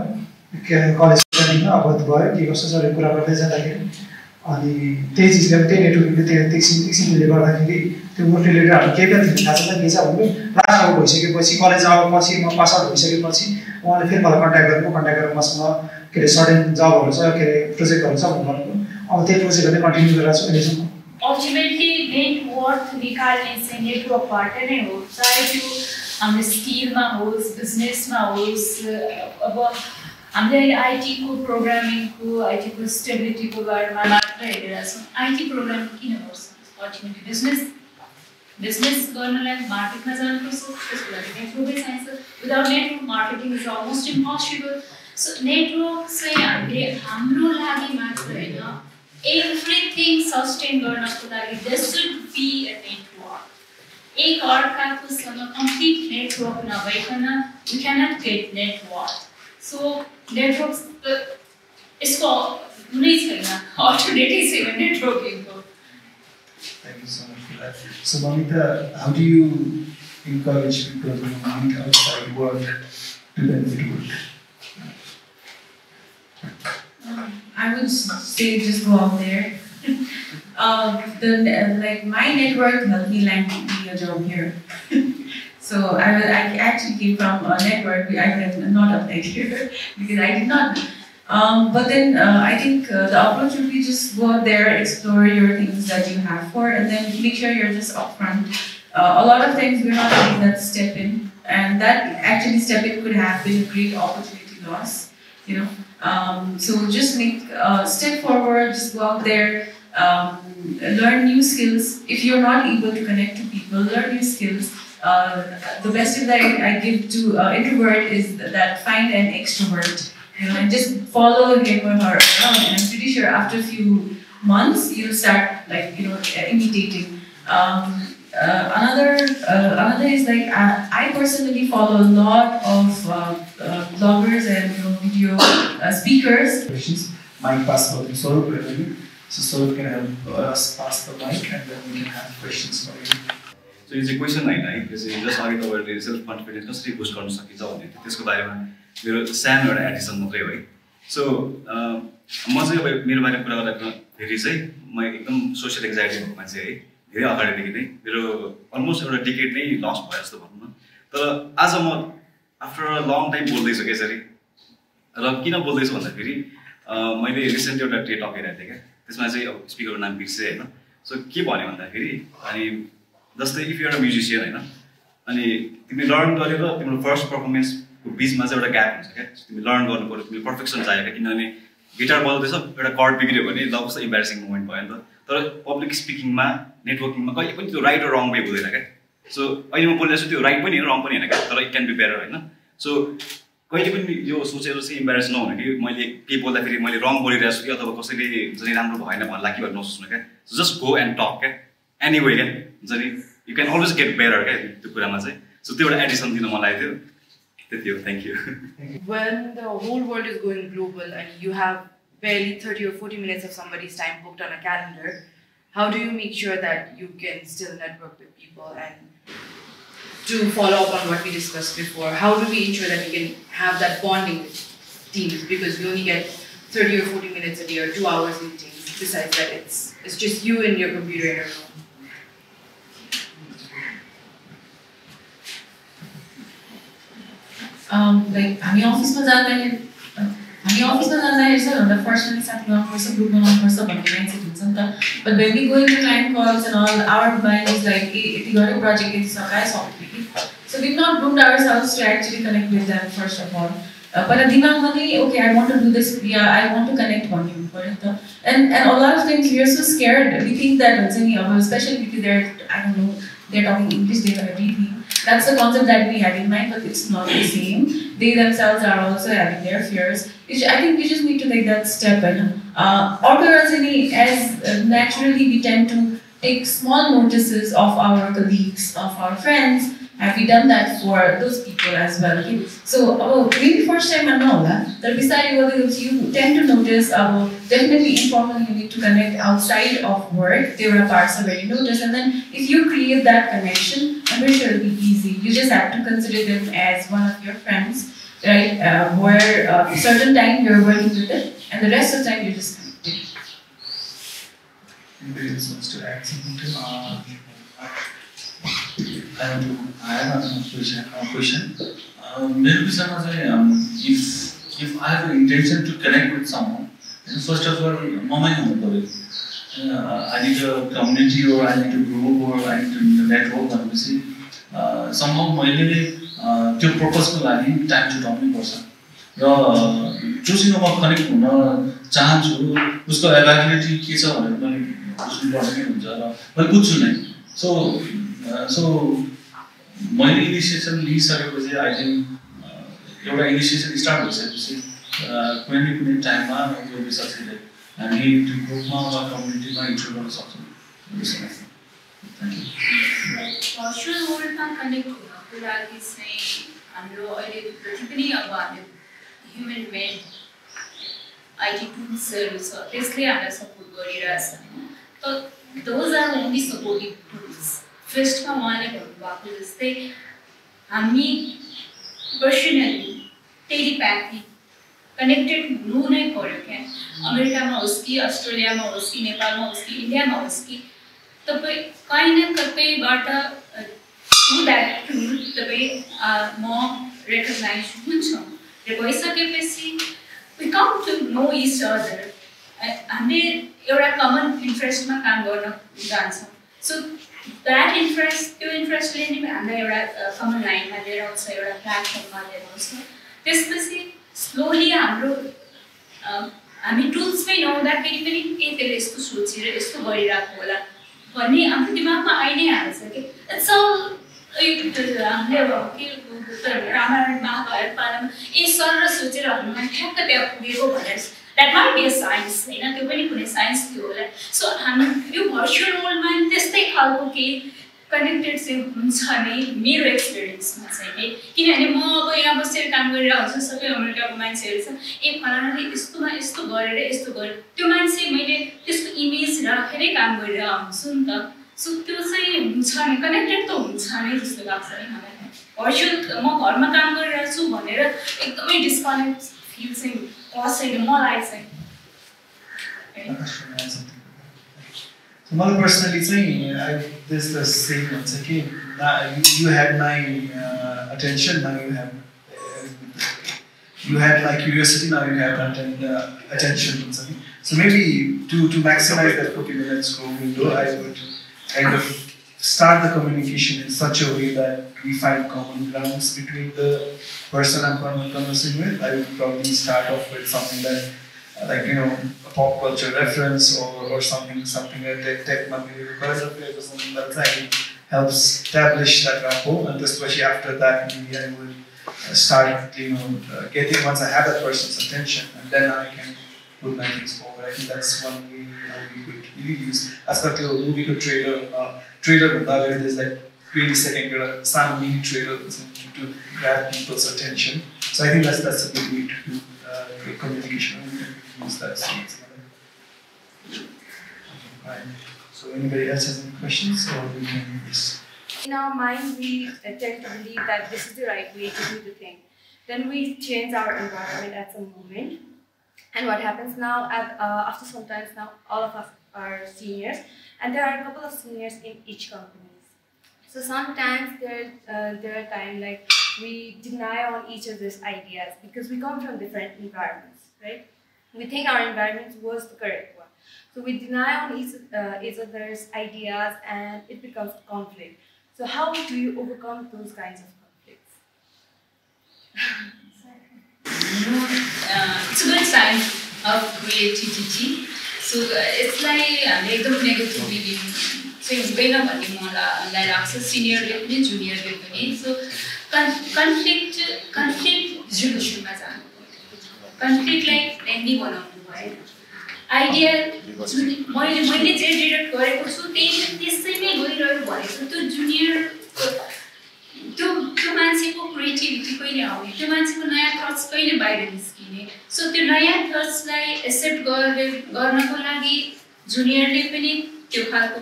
कलेज ट्रेनिङमा अवगत भयो के कस्तो छ कुरा गर्दै जाँदाखेरि अनि त्यही चिजले त्यही नेटवर्किङले एकछिनले गर्दाखेरि त्यो वर्क रिलेटेडहरू केही पनि थिएन। थाहा छ के छ भने क्लास आउट भइसकेपछि कलेज आएपछि म पास आउट भइसकेपछि उहाँले फेरि मलाई कन्ट्याक्ट गरेर मसँग के अरे सर्टेन जबहरू छ के अरे प्रोजेक्टहरू छ भन्नुभएको। अब त्यही प्रोजेक्टहरू कन्टिन्यू गरिरहेको छु अहिलेसम्म। अल्टिमेटली नेटवर्थ निकाल्ने चाहिँ नेटवर्कबाट नै हो, चाहे त्यो हाम्रो स्किलमा होस् बिजनेसमा होस्। अब हामीले अहिले आइटीको प्रोग्रामिङको आइटीको स्टेबिलिटीको बारेमा मात्र हेरेर छौँ। आइटी प्रोग्रामिङ किन गर्छ? अल्टिमेटली बिजनेस गर्नलाई मार्केटमा जानुपर्छ, त्यसको लागि नेटवर्कै चाहिन्छ। Without network marketing is almost impossible. So network चाहिँ हामीले हाम्रो लागि मात्र होइन, एभ्रिथिङ सस्टेन गर्नको लागि there should be a network. एक अर्काकोसँग कम्प्लिट नेटवर्क नभइकन we cannot get network. So network यसको कुनै छैन, अल्टरनेटिभ छैन नेटवर्किङको। Thank you so much for that. So Mamita, how do you encourage people to meet outside work to benefit work? I would say just go out there. Like my network helped me land me a job here. So I actually came from a network. I have not applied here because I did not. But then I think the approach would be just go out there, explore your things that you have for, and then make sure you're just upfront. A lot of times we're not taking that step in, and that actually step in could have been a great opportunity loss. So just make step forward, just go out there, learn new skills. If you're not able to connect to people, learn new skills. The best tip that I give to introvert is that find an extrovert, and just follow him or her around. And I'm pretty sure after a few months you'll start imitating. Another is like I personally follow a lot of bloggers and video speakers. Questions. Mic pass for Saurabh. So Saurabh can help us pass the mic and then we can have questions for you. So it's a question होइन है, त्यो चाहिँ just अघि तपाईँहरूले self confidence कसरी boost गर्न सकिन्छ भन्ने त्यसको बारेमा मेरो सानो एउटा एडिसन मात्रै हो है। सो म चाहिँ अब मेरो बारेमा कुरा गर्दाखेरि चाहिँ म एकदम सोसियल एङ्जाइटी भएको मान्छे है, धेरै अगाडिदेखि नै मेरो अलमोस्ट एउटा डिकेड नै लस भयो जस्तो भनौँ न। तर आज म आफ्टर अ लङ टाइम बोल्दैछु यसरी। र किन बोल्दैछु भन्दाखेरि मैले रिसेन्टली एउटा ट्रेड टक हेरेको थिएँ क्या, त्यसमा चाहिँ अब स्पिकरको नाम बिर्सेँ होइन। सो के भन्यो भन्दाखेरि अनि जस्तै इफ युआर अ म्युजिसियन होइन, अनि तिमी लर्न गरेर तिम्रो फर्स्ट पर्फर्मेन्सको बिचमा चाहिँ एउटा ग्याप हुन्छ क्या, तिमी लर्न गर्नु पऱ्यो, तिमीले पर्फेक्सन चाहियो क्या। किनभने गिटार बजाउँदैछ एउटा कर्ड बिग्रियो भने ल कस्तो इम्बेरेसिङ मोमेन्ट भयो नि त। तर पब्लिक स्पिकिङमा नेटवर्किङमा कहिले पनि त्यो राइट र रङ वे हुँदैन क्या। सो अहिले म बोलिरहेको छु त्यो राइट पनि होइन रङ पनि होइन क्या, तर इट क्यान बी बेटर होइन। सो कहिले पनि यो सोचेर चाहिँ इम्बेरेस नहुनु कि मैले केही बोल्दाखेरि मैले रङ बोलिरहेको छु कि अथवा कसैले हुन्छ नि राम्रो भएन भन्ला कि भनेर नसोच्नु क्या। So just go and talk क्या, एनी वे क्या, हुन्छ नि you can always get better क्या त्यो कुरामा चाहिँ। सो त्यो एउटा एडिसन दिन मन लागेको थियो, त्यति हो। Thank you. When the whole world is going global and you have barely 30 or 40 minutes of somebody's time booked on a calendar, how do you make sure that you can still network with people? And to follow up on what we discussed before, how do we ensure that we can have that bonding with teams? Because we only get 30 or 40 minutes a day or 2 hours meetings. Besides that, it's just you and your computer in your room. Like हामी अफिसमा जाँदाखेरि सबभन्दा firstly साथी बनाउनुपर्छ, group बनाउनुपर्छ भन्ने mindset हुन्छ नि त। But when we going to client calls and all our mind is like यति गऱ्यो प्रोजेक्ट यति सकायो सक्यो कि। So we not groomed ourselves to actually connect with them first of all. पहिला दिमागमा नै okay I want to do this या आई वान्ट टु कनेक्ट भन्ने हुनु पऱ्यो नि त। And a lot of times we are so scared, we think that हुन्छ नि अब specially because there I don't know they're talking English they are everything. That's the concept that we had in mind, but it's not the same. They themselves are also having their fears. I think we just need to take that step. As naturally we tend to take small notices of our colleagues, of our friends. Have we done that for those people as well? So maybe first time I know that. Besides you tend to notice, definitely informally you need to connect outside of work. There are parts of where you notice, and then if you create that connection, I'm pretty sure it'll be easy. You just have to consider them as one of your friends, right? Where certain time you're working with it, and the rest of the time you're just connecting. Anybody else wants to add something to? I have a question. मेरो विषयमा चाहिँ if I have an intention to connect with someone, then first of all, ममै हुनु पर्यो. I need a community or I need a group or I need to network भनेपछि somehow मैले त्यो पर्पजको लागि time जुटाउनै पर्छ. र जोसँग म कनेक्ट हुन चाहन्छु उसको एभाइलेबिलिटी के छ भनेर पनि बुझ्नुपर्ने हुन्छ र मैले बुझ्छु नै. सो मैले इनिसिएसन लिइसकेपछि आई थिङ्क एउटा इनिसिएसन स्टार्ट भइसकेपछि कुनै कुनै टाइममा यो विषयले हामी त्यो ग्रुपमा वा कम्युनिटीमा इन्ट्रो गर्न सक्छौँ. सोसल वर्ल्डमा कनेक्ट हुनको लागि चाहिँ हाम्रो अहिले जति पनि अब हामी ह्युमन मेड आइटी टुल्सहरू छ त्यसले हामीलाई सपोर्ट गरिरहेछ होइन. त those are only supportive tools. फर्स्टमा उहाँले भन्नुभएको जस्तै हामी पर्सनली टेलिप्याथी कनेक्टेड हुनु नै पर्यो क्या. अमेरिकामा होस् कि अस्ट्रेलियामा होस् कि नेपालमा होस् कि इन्डियामा होस् कि तपाईँ कहीँ न कतैबाट थ्रु द्याट टुल तपाईँ म रेकगनाइज हुन्छौँ र भइसकेपछि we come to know each other. हामीले एउटा कमन इन्ट्रेस्टमा काम गर्न जान्छौँ. सो द्याट इन्ट्रेस्ट त्यो इन्ट्रेस्टले नै हामीलाई एउटा कमन लाइनमा लिएर आउँछ, एउटा प्लेटफर्ममा लिएर आउँछ. त्यसपछि स्लोली हाम्रो हामी टुल्समै नहुँदाखेरि पनि के त्यसले यस्तो सोचेर यस्तो गरिरहेको होला भन्ने हाम्रो दिमागमा आइ नै हाल्छ कि. इट्स अल हामीले अब के रामायण महाभारत पालामा सर र सोचेर हनुमान ठ्याक्क त्यहाँ पुगेको भनेर that might be a science होइन, त्यो पनि कुनै साइन्स थियो होला. सो हामी यो भर्चुअल वर्ल्डमा त्यस्तै खालको केही कनेक्टेड चाहिँ हुन्छ नै मेरो एक्सपिरियन्समा चाहिँ नि. किनभने म अब यहाँ बसेर काम गरिरहेको हुन्छु, सबै अमेरिकाको मान्छेहरू छ फलानाले यस्तोमा यस्तो गरेर यस्तो गरेर त्यो मान्छे मैले त्यसको इमेज राखेरै काम गरिरहेको हुन्छु नि त. सो त्यो चाहिँ हुन्छ नि, कनेक्टेड त हुन्छ नै जस्तो लाग्छ नि मलाई. भर्चुअल म घरमा काम गरिरहेको छु भनेर एकदमै डिस्कनेक्ट फिल चाहिँ कसैले मलाई चाहिँ. So मलाई personally चाहिँ this the same हुन्छ कि you had my attention, now you had my curiosity, now you have attention हुन्छ कि. So maybe to maximize that 40 minutes window, I would kind of start the communication in such a way that we find common grounds between the person I'm conversing with. I would probably start off with something that like a pop culture reference or something that tech current affairs or something that helps establish that rapport, and especially after that maybe I would start getting, once I have that person's attention, and then I can put my things forward. I think that's one way we could really use. As per the movie trailer there's like 20-second some mini trailer to grab people's attention. So I think that's a good way to do communication. Use that. Right. So anybody else has any questions, or we can just... In our mind, we tend to believe that this is the right way to do the thing. Then we change our environment at some moment. And what happens now, after some time now, all of us are seniors, and there are a couple of seniors in each company. So sometimes there are times like we deny on each other's ideas because we come from different environments, right? We think our environment was the correct one. So we deny on each other's ideas and it becomes conflict. So how do you overcome those kinds of conflicts? It's a good sign of creativity. So it's like negativity. So it's been a senior level, junior level. So conflict resolution. Conflict like anyone idea मैले जे direct गरेको छु त्यसैमै गइरह्यो भनेको त्यो junior त्यो मान्छेको creativity कहिले आउने, त्यो मान्छेको नयाँ थट्स कहिले बाहिर निस्किने. सो त्यो नयाँ थट्सलाई एक्सेप्ट गर्नको लागि जुनियरले पनि त्यो खालको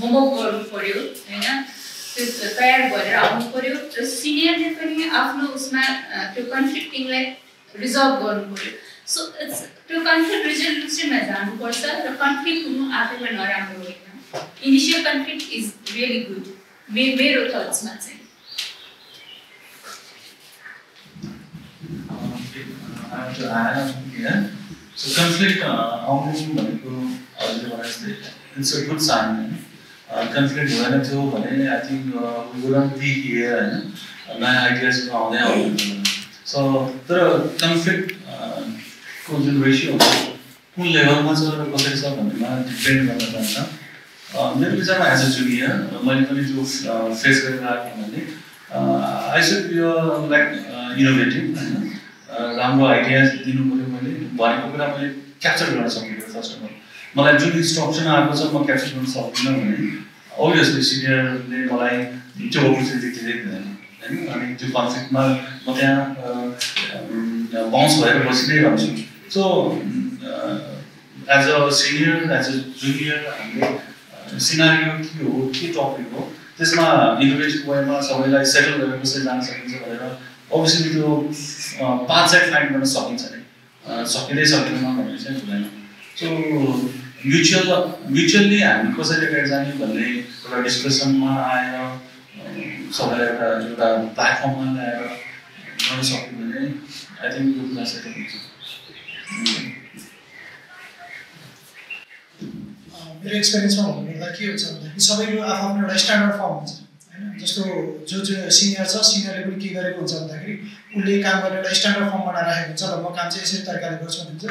होमवर्क गर्नु पर्यो हैन, त्यो तयार गरेर आउनु पर्यो. र सिनियरले पनि आफ्नो उसमा त्यो कन्फ्लिक्टिङलाई रिजल्भ गर्नु पर्यो. सो इट्स त्यो कन्फ्लिक्ट रेजोल्युसनमा जानुपर्छ र कन्फ्लिक्ट हुनु आफैमा नराम्रो होइन initial conflict is really good मेरो थट्समा चाहिँ So conflict आउनु भनेको हजुरले भने जस्तै इट्स अ गुड साइन हैन conflict हुँदैन थियो भने I think we wouldn't be here हैन नयाँ आइडियाज आउँदै आउँदैन सो तर conflict को जुन रेशियो हुन्छ कुन लेभलमा छ र कसरी छ भन्नेमा डिपेन्ड गर्न जान्छ मेरो विचारमा एज अ जुनियर मैले पनि जो फेस गरिरहेको भने I should be like innovative हैन राम्रो आइडियाज दिनु पर्यो मैले भनेको कुरा मैले क्याप्चर गर्न सक्नुपर्यो फर्स्ट अफ अल मलाई जुन इन्स्ट्रक्सन आएको छ म क्याप्चर गर्न सक्दिनँ भने अभियसली सिनियरले मलाई त्यो अपर्च्युनिटी दिँदैन हैन अनि त्यो कन्फ्लिक्टमा म त्यहाँ बाउन्स भएर बसिनै रहन्छु so as a senior as a junior हाम्रो सिनारियो के हो के टपिक हो त्यसमा इनोभेटिभ वेमा सबैलाई सेटल गरेर कसरी जान सकिन्छ भनेर अभियसली त्यो पाथ चाहिँ फाइन्ड गर्न सकिन्छ नि सकिँदै सकिँदैन भन्ने चाहिँ हुँदैन सो म्युचुअल्ली हामी कसरी अगाडि जाने भन्ने एउटा डिस्कसनमा आएर सबैलाई एउटा प्लेटफर्ममा ल्याएर गर्न सक्यो भने आई थिङ्क यो कुरा सेटल हुन्छ मेरो एक्सपिरियन्समा भन्नुपर्दा के हुन्छ भन्दाखेरि सबैको आफ्नो एउटा स्ट्यान्डर्ड फर्म हुन्छ होइन जस्तो जो सिनियर छ सिनियरले पनि के गरेको हुन्छ भन्दाखेरि उसले काम गर्ने एउटा स्ट्यान्डर्ड फर्म बनाएर राखेको हुन्छ र म काम चाहिँ यसरी तरिकाले गर्छु भन्छ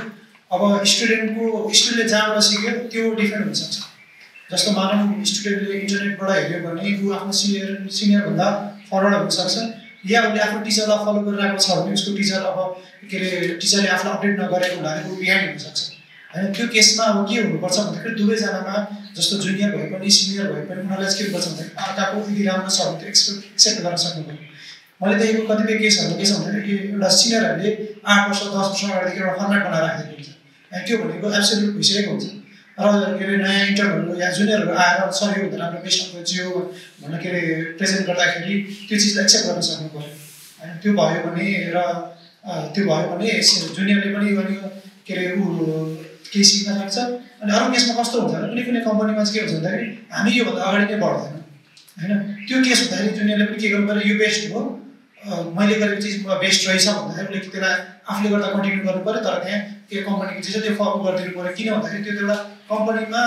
अब स्टुडेन्टले जहाँबाट सिक्यो त्यो डिफ्रेन्ट हुनसक्छ जस्तो मानौँ स्टुडेन्टले इन्टरनेटबाट हेऱ्यो भने ऊ आफ्नो सिनियरभन्दा फरवर्ड हुनसक्छ या उसले आफ्नो टिचरलाई फलो गरिरहेको छ भने उसको टिचर अब के अरे टिचरले आफूलाई अपडेट नगरेको हुँदाखेरि ऊ बिहाइन्ड हुनसक्छ होइन त्यो केसमा अब के हुनुपर्छ भन्दाखेरि दुवैजनामा जस्तो जुनियर भए पनि सिनियर भए पनि उनीहरूलाई चाहिँ के गर्छ भन्दाखेरि अर्काको यदि राम्रो छ भने त्यो एक्सेप्ट गर्न सक्नुपर्यो मैले देखेको कतिपय केसहरू के छ भन्दाखेरि एउटा सिनियरहरूले 8 वर्ष 10 वर्ष अगाडिदेखि एउटा फर्मेट बनाएर राखेको हुन्छ अनि त्यो भनेको एब्सोल्युट भइसकेको हुन्छ र के अरे नयाँ इन्टर्नहरू या जुनियरहरू आएर सर यो भन्दा राम्रो बेस्ट अफ जियो भनेर के अरे प्रेजेन्ट गर्दाखेरि त्यो चिजलाई एक्सेप्ट गर्न सक्नु पर्यो होइन त्यो भयो भने जुनियरले पनि के अरे केही सिक्न सक्छ अनि अरू केसमा कस्तो हुन्छ भने कुनै कम्पनीमा चाहिँ के हुन्छ भन्दाखेरि हामी योभन्दा अगाडि नै बढ्दैन होइन त्यो केस हुँदाखेरि जुनियरले पनि के गर्नु पर्यो यो बेस्ट हो मैले गरेको चिज बेस्ट रहेछ भन्दाखेरि उसले त्यसलाई आफूले गर्दा कन्टिन्यू गर्नु पर्यो तर त्यहाँ त्यो कम्पनीको चिज त्यो फलो गरिदिनु पर्यो किन भन्दाखेरि त्यो एउटा कम्पनीमा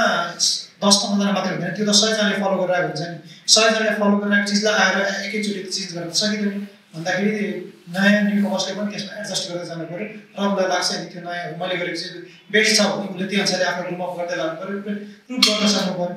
10-15जना मात्रै हुँदैन त्यो त 100जनाले फलो गरिरहेको हुन्छ नि 100जनाले फलो गरिरहेको चिजलाई आएर एकैचोटि चेन्ज गर्न सकिँदैन भन्दाखेरि नयाँ न्यू कमर्सले पनि त्यसमा एडजस्ट गरेर जानु पर्यो र उसलाई लाग्छ नि त्यो नयाँ मैले गरेको चिज बेस्ट छ भने उसले त्यो अनुसारले आफ्नो रुम अप गर्दै लानु पर्यो प्रुभ गर्न सक्नु पर्यो